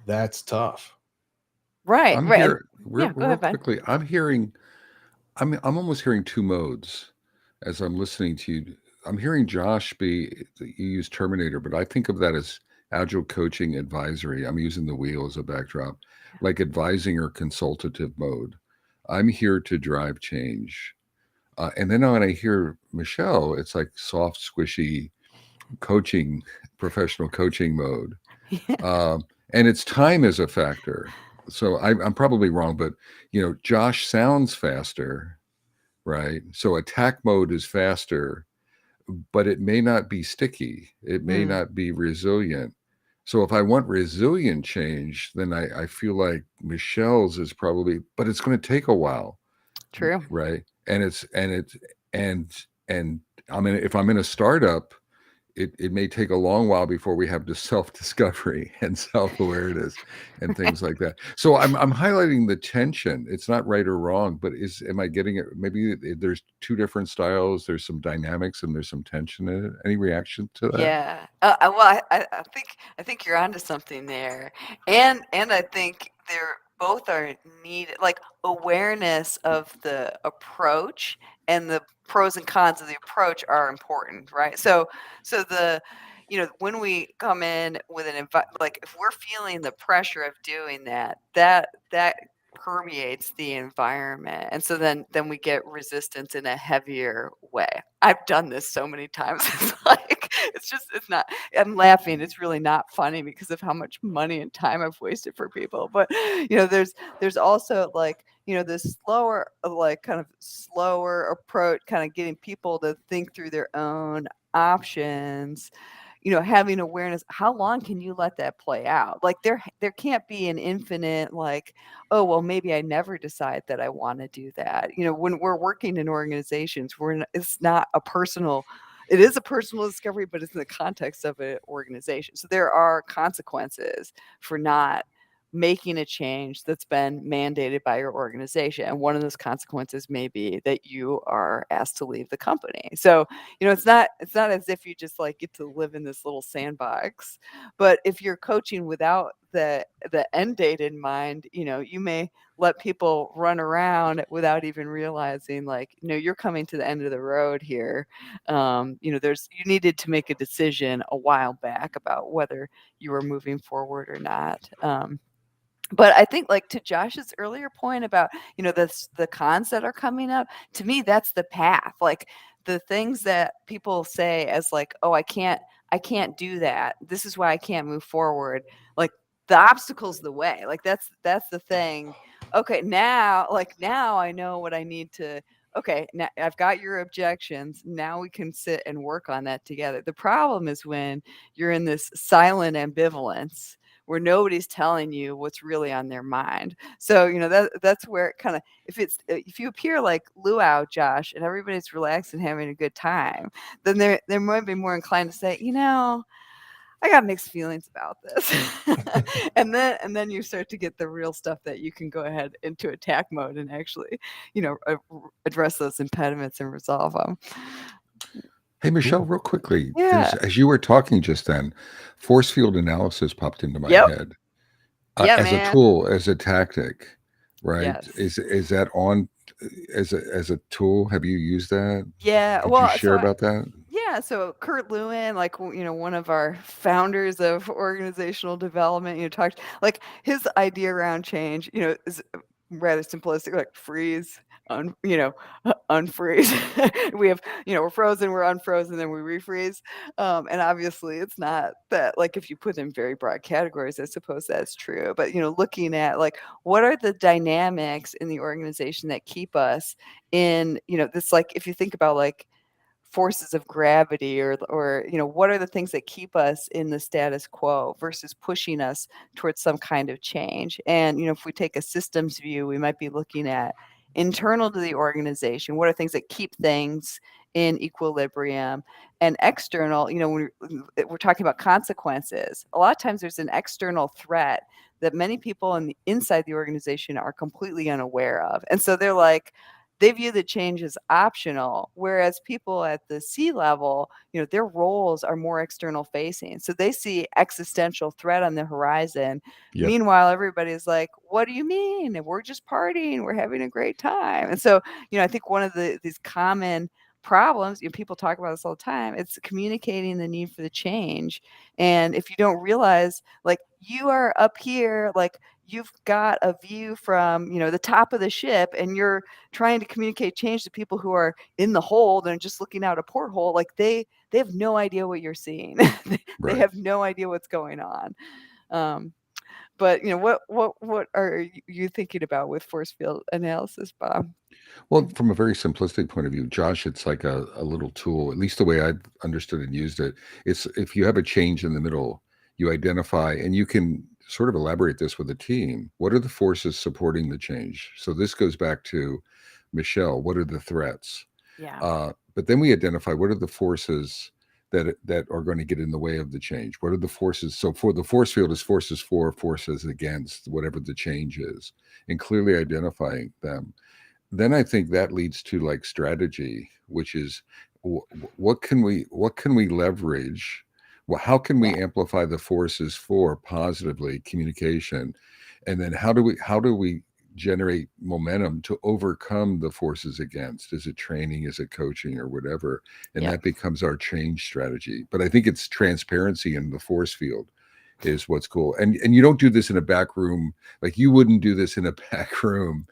that's tough. Right. I'm Right. And here real, yeah, go ahead, Ben. quickly. I'm almost hearing two modes as I'm listening to you. I'm hearing Josh you use Terminator, but I think of that as agile coaching advisory. I'm using the wheel as a backdrop, like advising or consultative mode. I'm here to drive change. And then when I hear Michelle, it's like soft, squishy coaching, professional coaching mode. And it's time is a factor. So I'm probably wrong, but Josh sounds faster, right? So attack mode is faster, but it may not be sticky. It may not be resilient. So if I want resilient change, then I feel like Michelle's is probably, but it's going to take a while. True. Right. And I mean, if I'm in a startup, it may take a long while before we have the self-discovery and self-awareness and things like that. So I'm highlighting the tension. It's not right or wrong, but am I getting it? Maybe there's two different styles. There's some dynamics and there's some tension in it. Any reaction to that? Yeah. Well, I think you're onto something there, and I think they're both are needed. Like awareness of the approach and the pros and cons of the approach are important, right? So the when we come in with like if we're feeling the pressure of doing that permeates the environment, and so then we get resistance in a heavier way. I've done this so many times. It's like it's not, I'm laughing, it's really not funny because of how much money and time I've wasted for people. But there's also like this slower, like kind of slower approach, kind of getting people to think through their own options, having awareness. How long can you let that play out? Like there can't be an infinite, like, oh, well, maybe I never decide that I want to do that. When we're working in organizations, it's not a personal, it is a personal discovery, but it's in the context of an organization. So there are consequences for not making a change that's been mandated by your organization. And one of those consequences may be that you are asked to leave the company. So, it's not as if you just like get to live in this little sandbox. But if you're coaching without the end date in mind, you may let people run around without even realizing, like, you're coming to the end of the road here. You needed to make a decision a while back about whether you were moving forward or not. But I think, like, to Josh's earlier point about, the cons that are coming up, to me, that's the path. Like the things that people say as like, oh, I can't do that. This is why I can't move forward. Like the obstacle's the way. Like that's the thing. Okay, now I know what I need to. Okay, now I've got your objections. Now we can sit and work on that together. The problem is when you're in this silent ambivalence where nobody's telling you what's really on their mind. So, that's where it kind of, if you appear like luau, Josh, and everybody's relaxed and having a good time, then they might be more inclined to say, I got mixed feelings about this. and then you start to get the real stuff that you can go ahead into attack mode and actually, address those impediments and resolve them. Hey, Michelle, real quickly, Yeah. as you were talking just then, force field analysis popped into my Yep. head Yeah, as man. a tool, as a tactic, right? Yes. Is that on as a tool? Have you used that? Yeah. Could Well, you share about that? Yeah, so Kurt Lewin, like one of our founders of organizational development, talked like his idea around change, is rather simplistic, like freeze, unfreeze. We have, we're frozen, we're unfrozen, then we refreeze. And obviously, it's not that. Like if you put in very broad categories, I suppose that's true. But looking at like what are the dynamics in the organization that keep us in, this, like if you think about like forces of gravity, or what are the things that keep us in the status quo versus pushing us towards some kind of change. And if we take a systems view, we might be looking at internal to the organization, what are things that keep things in equilibrium, and external, when we're talking about consequences, a lot of times there's an external threat that many people inside the organization are completely unaware of. And so they're like, they view the change as optional, whereas people at the C level, their roles are more external facing. So they see existential threat on the horizon. Yep. Meanwhile, everybody's like, what do you mean? We're just partying. We're having a great time. And so, I think one of these common problems, people talk about this all the time, it's communicating the need for the change. And if you don't realize, like, you are up here, like, you've got a view from the top of the ship, and you're trying to communicate change to people who are in the hold and just looking out a porthole, like they have no idea what you're seeing. They Right. have no idea what's going on. But what are you thinking about with force field analysis, Bob? Well, from a very simplistic point of view, Josh, it's like a little tool, at least the way I've understood and used it. It's if you have a change in the middle, you identify, and you can sort of elaborate this with a team. What are the forces supporting the change? So this goes back to Michelle. What are the threats? Yeah. But then we identify what are the forces that are going to get in the way of the change. What are the forces? So for the force field is forces for, forces against, whatever the change is, and clearly identifying them. Then I think that leads to like strategy, which is what can we leverage? Well, how can we amplify the forces for positively communication? And then how do we generate momentum to overcome the forces against? Is it training? Is it coaching or whatever? And that becomes our change strategy. But I think it's transparency in the force field is what's cool. And you don't do this in a back room. Like you wouldn't do this in a back room.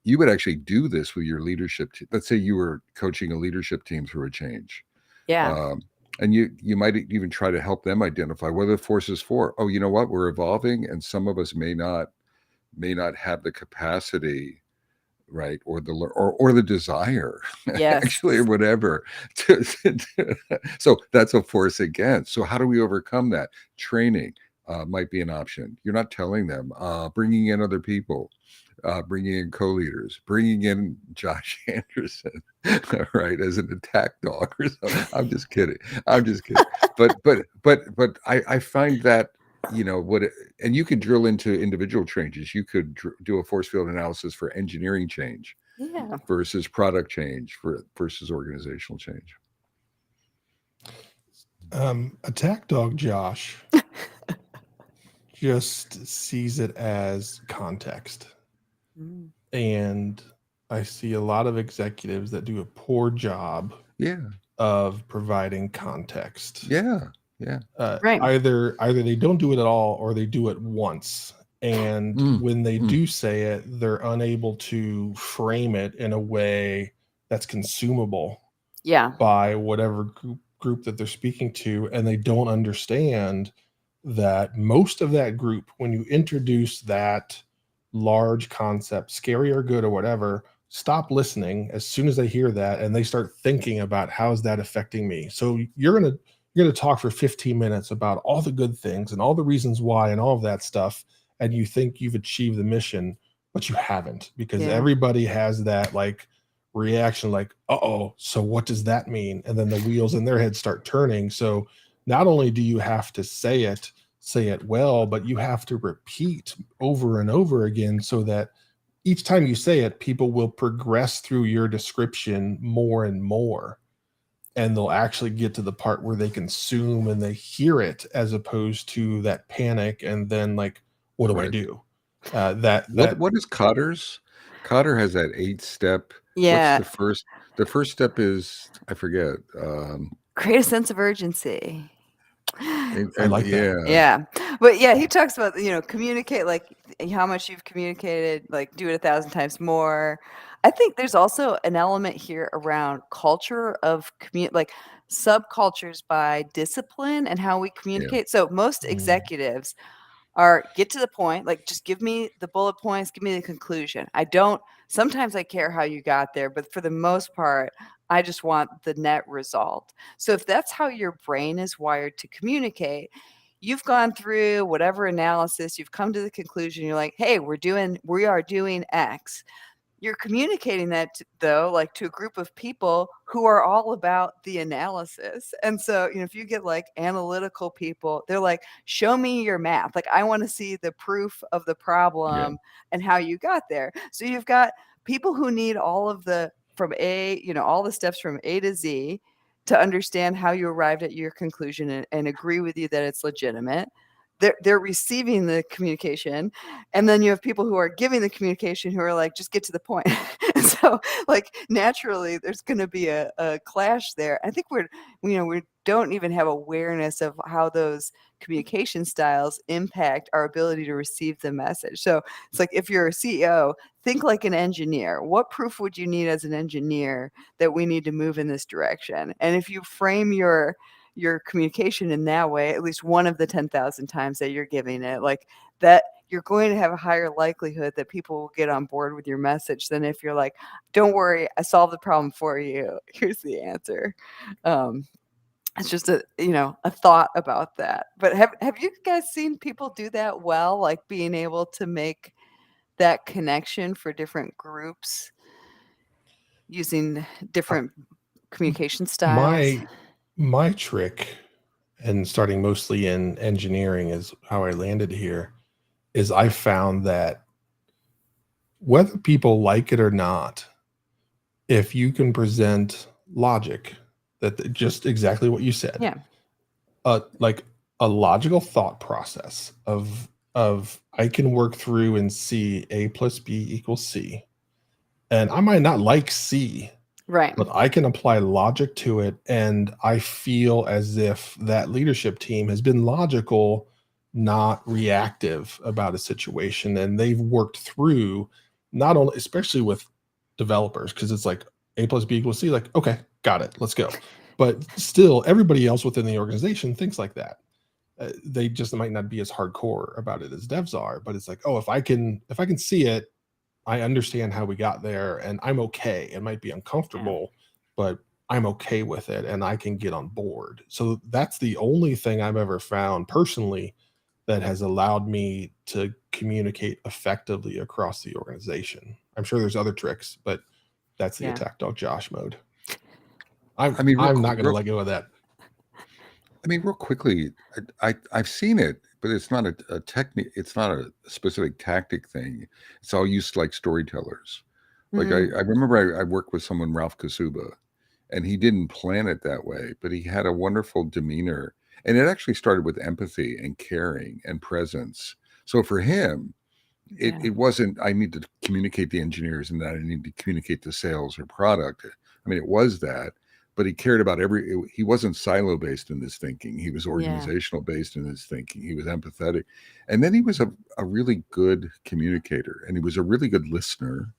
You would actually do this with your leadership team. Let's say you were coaching a leadership team through a change. Yeah. And you might even try to help them identify what are the forces for. Oh, you know what? We're evolving, and some of us may not have the capacity, right, or the desire, Yes. actually, or whatever. So that's a force against. So how do we overcome that? Training might be an option. You're not telling them. Bringing in other people. Bringing in co-leaders, bringing in Josh Anderson, right, as an attack dog or something. I'm just kidding. But I find that and you could drill into individual changes. You could do a force field analysis for engineering change, versus product change versus organizational change. Attack dog Josh just sees it as context. And I see a lot of executives that do a poor job of providing context. Right. Either they don't do it at all or they do it once. And when they do say it, they're unable to frame it in a way that's consumable by whatever group that they're speaking to. And they don't understand that most of that group, when you introduce that large concept, scary or good or whatever, stop listening as soon as they hear that, and they start thinking about how is that affecting me. So you're gonna talk for 15 minutes about all the good things and all the reasons why and all of that stuff, and you think you've achieved the mission, but you haven't, because everybody has that like reaction, like, uh-oh, so what does that mean? And then the wheels in their head start turning. So not only do you have to say it well, but you have to repeat over and over again so that each time you say it, people will progress through your description more and more, and they'll actually get to the part where they consume and they hear it, as opposed to that panic and then like, what do I do? What is Cotter's? Cotter has that 8-step. Yeah. What's the first step is, I forget. Create a sense of urgency. I like that. Yeah. But he talks about, communicate, like how much you've communicated, like do it 1,000 times more. I think there's also an element here around culture of like subcultures by discipline and how we communicate. So most executives are get to the point, like just give me the bullet points, give me the conclusion. Sometimes I care how you got there, but for the most part, I just want the net result. So if that's how your brain is wired to communicate, you've gone through whatever analysis, you've come to the conclusion, you're like, hey, we are doing X. You're communicating that though, like to a group of people who are all about the analysis. And so, if you get like analytical people, they're like, show me your math. Like, I want to see the proof of the problem and how you got there. So you've got people who need all of the from A, all the steps from A to Z to understand how you arrived at your conclusion and agree with you that it's legitimate. They're receiving the communication, and then you have people who are giving the communication who are like, just get to the point. And so, like, naturally, there's going to be a clash there. I think we don't even have awareness of how those communication styles impact our ability to receive the message. So it's like, if you're a CEO, think like an engineer. What proof would you need as an engineer that we need to move in this direction? And if you frame your communication in that way, at least one of the 10,000 times that you're giving it, like that, you're going to have a higher likelihood that people will get on board with your message than if you're like, don't worry, I solved the problem for you. Here's the answer. It's just a thought about that. But have you guys seen people do that well, like being able to make that connection for different groups using different communication styles? My trick, and starting mostly in engineering is how I landed here, is I found that whether people like it or not, if you can present logic, that just exactly what you said, like a logical thought process of I can work through and see A plus B equals C, and I might not like C, right, but I can apply logic to it, and I feel as if that leadership team has been logical, not reactive about a situation, and they've worked through, not only, especially with developers, because it's like A plus B equals C, like, okay, got it, let's go. But still, everybody else within the organization thinks like that. They just might not be as hardcore about it as devs are, but it's like, oh, if I can see it, I understand how we got there, and I'm okay. It might be uncomfortable, but I'm okay with it, and I can get on board. So that's the only thing I've ever found personally that has allowed me to communicate effectively across the organization. I'm sure there's other tricks, but that's the attack dog Josh mode. I'm not going to let go of that. I mean, real quickly, I've seen it, but it's not a technique. It's not a specific tactic thing. It's all used like storytellers. Like I remember I worked with someone, Ralph Kasuba, and he didn't plan it that way, but he had a wonderful demeanor, and it actually started with empathy and caring and presence. So for him, it wasn't, I need to communicate the engineers and that I need to communicate the sales or product. I mean, it was that, but he cared about he wasn't silo based in his thinking. He was organizational based in his thinking. He was empathetic. And then he was a really good communicator, and he was a really good listener.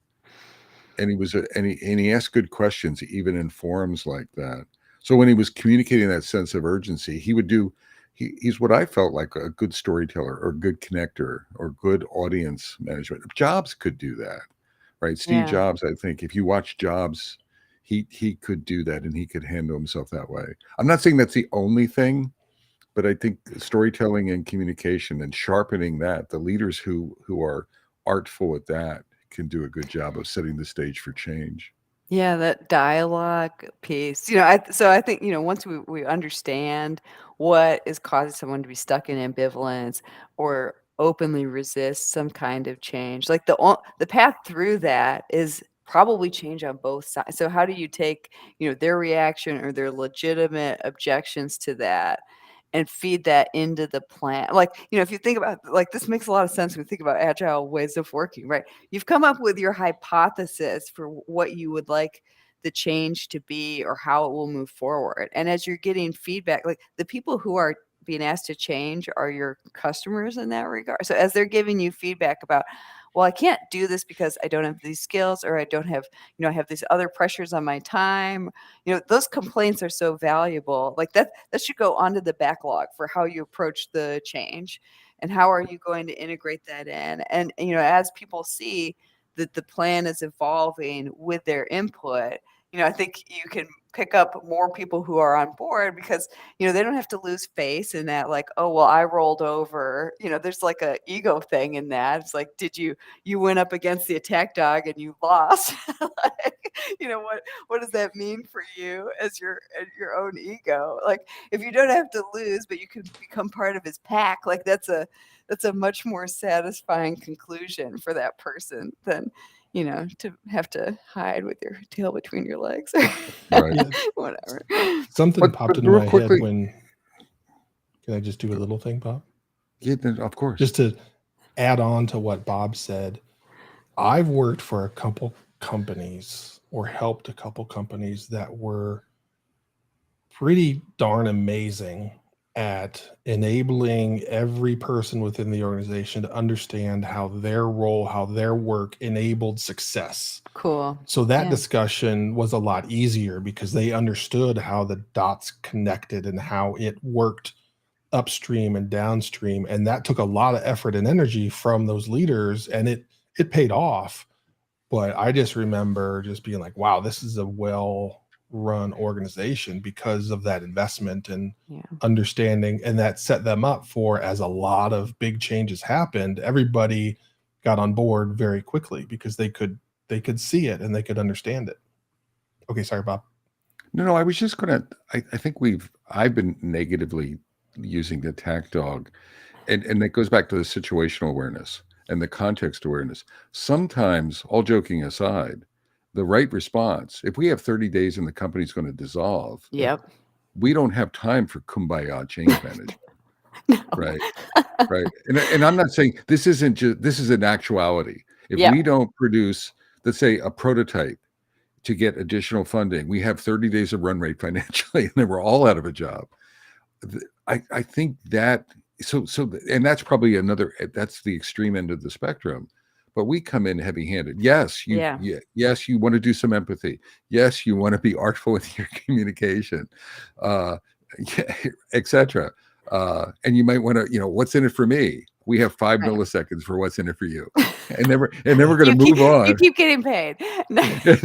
And he asked good questions, even in forums like that. So when he was communicating that sense of urgency, he's what I felt like a good storyteller or good connector or good audience management. Jobs could do that, right? Steve Jobs, I think if you watch Jobs, he could do that, and he could handle himself that way. I'm not saying that's the only thing, but I think storytelling and communication and sharpening that, the leaders who are artful at that can do a good job of setting the stage for change. Yeah, that dialogue piece. I think, once we understand what is causing someone to be stuck in ambivalence or openly resist some kind of change, like the path through that is probably change on both sides. So how do you take, their reaction or their legitimate objections to that and feed that into the plan? Like, if you think about, like, this makes a lot of sense when you think about agile ways of working, right? You've come up with your hypothesis for what you would like the change to be or how it will move forward. And as you're getting feedback, like the people who are being asked to change are your customers in that regard. So as they're giving you feedback about, well, I can't do this because I don't have these skills, or I don't have, I have these other pressures on my time. Those complaints are so valuable. Like that should go onto the backlog for how you approach the change and how are you going to integrate that in. And, as people see that the plan is evolving with their input, I think you can pick up more people who are on board because, they don't have to lose face in that, like, oh, well, I rolled over. There's like a ego thing in that. It's like, you went up against the attack dog and you lost. Like, what does that mean for you as your own ego? Like, if you don't have to lose, but you can become part of his pack, like that's a much more satisfying conclusion for that person than to have to hide with your tail between your legs or Right. Yeah. whatever. Something But- popped but into real my quickly- head when. Can I just do a little thing, Bob? Yeah, of course. Just to add on to what Bob said, I've worked for a couple companies or helped a couple companies that were pretty darn amazing at enabling every person within the organization to understand how their role, how their work enabled success. Cool. So that Yeah. discussion was a lot easier because they understood how the dots connected and how it worked upstream and downstream. And that took a lot of effort and energy from those leaders, and it paid off. But I just remember just being like, wow, this is a well run organization because of that investment and Yeah. understanding, and that set them up for, as a lot of big changes happened, everybody got on board very quickly because they could see it and they could understand it. Okay, sorry, Bob. No, I was just gonna. I think I've been negatively using the attack dog, and it goes back to the situational awareness and the context awareness. Sometimes, all joking aside, the right response, if we have 30 days and the company's going to dissolve, Yep. we don't have time for kumbaya change management. No. Right. And I'm not saying this is an actuality. If Yeah. we don't produce, let's say, a prototype to get additional funding, we have 30 days of run rate financially, and then we're all out of a job. I think that and that's probably that's the extreme end of the spectrum. But we come in heavy-handed. Yes, yes, you want to do some empathy. Yes, you want to be artful with your communication, etc. And you might want to, what's in it for me? We have 5 Right. milliseconds for what's in it for you, and then we're going to move on. You keep getting paid.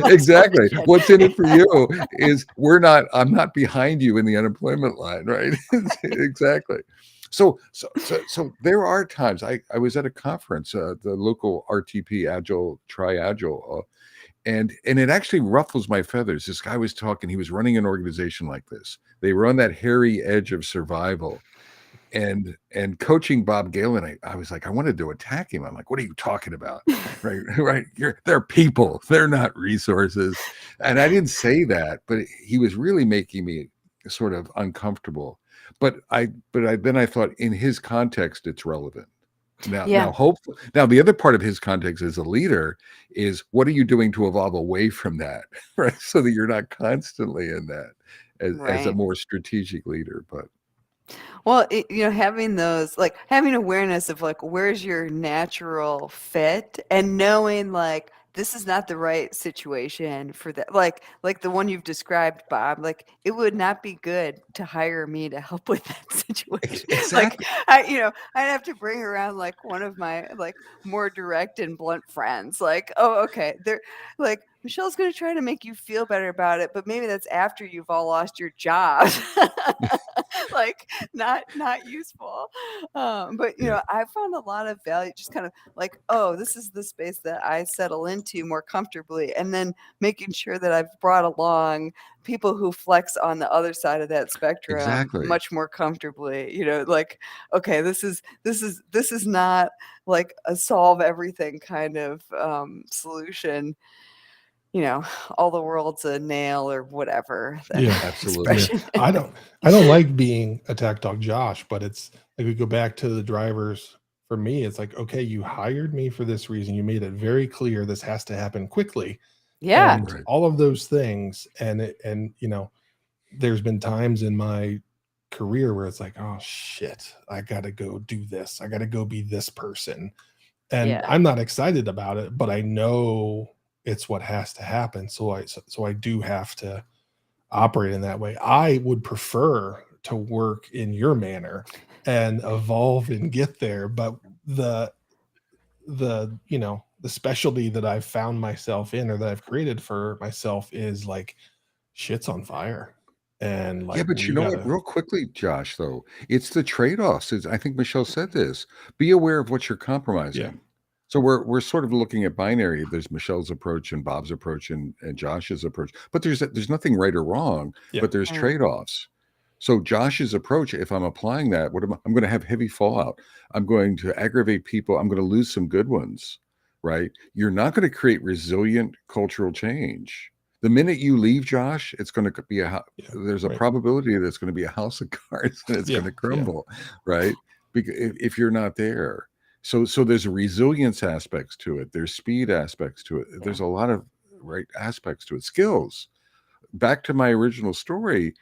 Exactly. What's in it for you is I'm not behind you in the unemployment line, right? Exactly. So there are times I was at a conference, the local RTP Agile, Tri-Agile, and it actually ruffles my feathers. This guy was talking, he was running an organization like this. They were on that hairy edge of survival. And coaching Bob Galen, I was like, I wanted to attack him. I'm like, what are you talking about? Right. They're people. They're not resources. And I didn't say that, but he was really making me sort of uncomfortable. But then I thought, in his context, it's relevant. Now, hopefully, the other part of his context as a leader is, what are you doing to evolve away from that, right? So that you're not constantly in that as a more strategic leader. But well, having those, like, having awareness of, like, where's your natural fit, and knowing, like, this is not the right situation for that. Like the one you've described, Bob, like, it would not be good to hire me to help with that situation. Exactly. Like, I'd have to bring around, like, one of my, like, more direct and blunt friends. Like, oh, okay, they're like, Michelle's going to try to make you feel better about it, but maybe that's after you've all lost your job. Like, not useful. But I found a lot of value just kind of like, oh, this is the space that I settle into more comfortably, and then making sure that I've brought along people who flex on the other side of that spectrum Exactly. much more comfortably. Like, okay, this is not like a solve everything kind of solution. All the world's a nail or whatever. Yeah, absolutely. expression is. I don't like being attack dog Josh, but it's like, we go back to the drivers. For me, it's like, okay, you hired me for this reason. You made it very clear this has to happen quickly. Yeah. And Right. all of those things. And there's been times in my career where it's like, oh shit, I gotta go do this. I gotta go be this person. And Yeah. I'm not excited about it, but I know it's what has to happen. So I do have to operate in that way. I would prefer to work in your manner and evolve and get there, but the the specialty that I've found myself in, or that I've created for myself, is like shit's on fire, and Yeah, like but you we know what? gotta, Real quickly, Josh, though, it's the trade-offs. I think Michelle said this. Be aware of what you're compromising. So we're sort of looking at binary. There's Michelle's approach and Bob's approach and Josh's approach, but there's nothing right or wrong, Yeah. but there's Right. trade-offs. So Josh's approach, if I'm applying that, I'm going to have heavy fallout. I'm going to aggravate people. I'm going to lose some good ones, right? You're not going to create resilient cultural change. The minute you leave, Josh, it's going to be there's a right. probability that it's going to be a house of cards and it's Yeah, going to crumble, right? Because if you're not there. So there's resilience aspects to it. There's speed aspects to it. There's a lot of aspects to it. Skills. Back to my original story,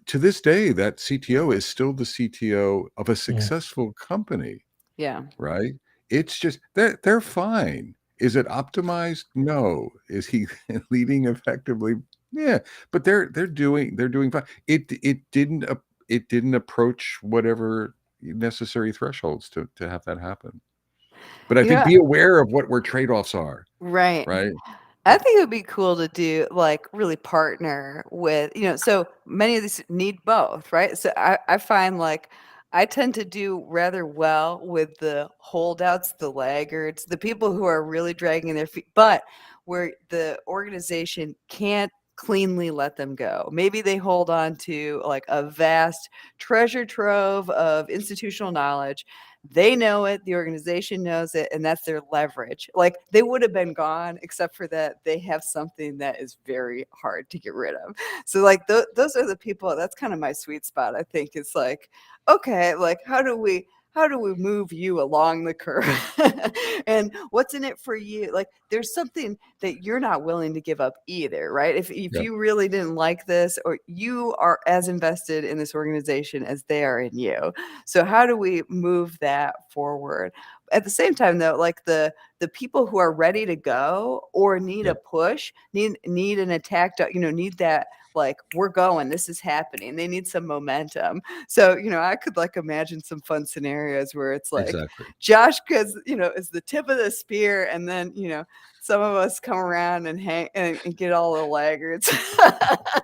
to this day, that CTO is still the CTO of a successful company, Yeah. right? It's just they're fine. Is it optimized? No. Is he leading effectively? Yeah, but they're doing fine. It didn't approach whatever necessary thresholds to have that happen. But I think be aware of what trade-offs are, Right. right? I think it would be cool to do like really partner with, so many of these need both, right? So I find like I tend to do rather well with the holdouts, the laggards, the people who are really dragging their feet, but where the organization can't cleanly let them go. Maybe they hold on to like a vast treasure trove of institutional knowledge. They know it, the organization knows it, and that's their leverage. Like they would have been gone, except for that they have something that is very hard to get rid of. So like those are the people, that's kind of my sweet spot. I think it's like, okay, like how do we move you along the curve? And what's in it for you? Like there's something that you're not willing to give up either, right? If Yeah. you really didn't like this, or you are as invested in this organization as they are in you. So how do we move that forward? At the same time though, like the people who are ready to go or need a push, need an attack, need that, like, we're going, this is happening. They need some momentum. So, I could like imagine some fun scenarios where it's like Exactly. Josh, because, is the tip of the spear. And then, some of us come around and hang and get all the laggards.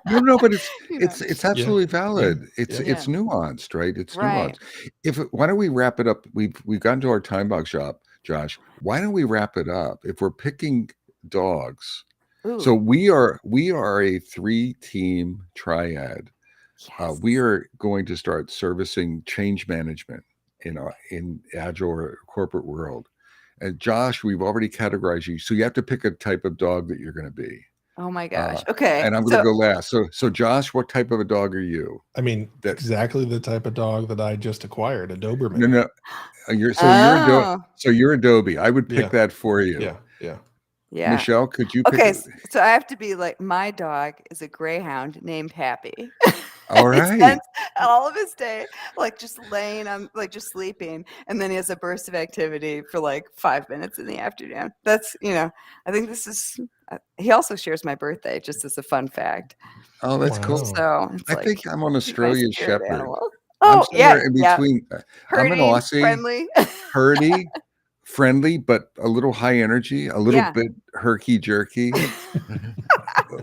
No, but it's absolutely valid. Yeah. It's nuanced, right? It's Right. nuanced. Why don't we wrap it up? We've gotten to our time box shop, Josh. Why don't we wrap it up? If we're picking dogs, so Ooh, we are a 3-team triad. yes. We are going to start servicing change management in agile or corporate world. And Josh, we've already categorized you, so you have to pick a type of dog that you're going to be. Oh my gosh. Okay. And I'm going to go last. So Josh, what type of a dog are you? I mean, exactly the type of dog that I just acquired, a Doberman. No. You're Adobe. I would pick that for you. Yeah. Michelle, could you pick Okay, so I have to be like, my dog is a greyhound named Happy. All He right. spends all of his day like just laying on, like just sleeping, and then he has a burst of activity for like 5 minutes in the afternoon. That's I think this is. He also shares my birthday, just as a fun fact. Oh, that's cool. So it's I think I'm on Australian Shepherd. Animal. I'm Oh yeah, somewhere in between. I'm an Herding, Aussie, friendly. herdy, friendly, but a little high energy, a little bit herky jerky,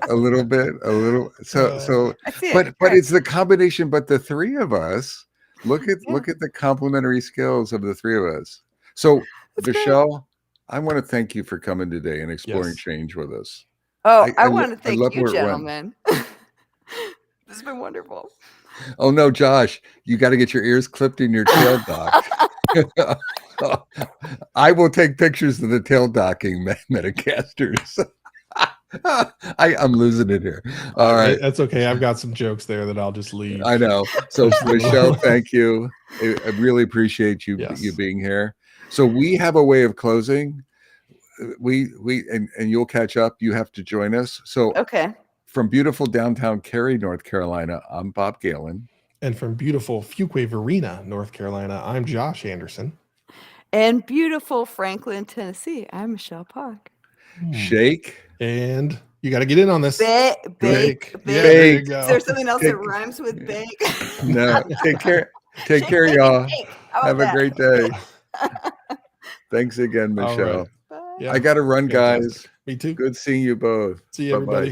a little. So, I see but it. it's the combination. But the three of us, look at the complementary skills of the three of us. So, That's Michelle, I want to thank you for coming today and exploring Yes. change with us. Oh, I I want to thank love you, where it went. gentlemen. This has been wonderful. Oh no, Josh, you got to get your ears clipped and your tail docked. I will take pictures of the tail docking Metacasters. I'm losing it here. All right. That's okay. I've got some jokes there that I'll just leave. I know. So Michelle, thank you. I really appreciate you being here. So we have a way of closing. And you'll catch up. You have to join us. So Okay. from beautiful downtown Cary, North Carolina, I'm Bob Galen. And from beautiful Fuquay-Varina, North Carolina, I'm Josh Anderson. And beautiful Franklin, Tennessee, I'm Michelle Park. Shake. And you got to get in on this. Bake. Yeah, there you go. Is there something else that rhymes with bake? No. Take care. Take care, y'all. Have a great day. Thanks again, Michelle. Right. Bye. Yeah. I got to run, Fantastic. guys. Me too. Good seeing you both. See you, Bye-bye. everybody.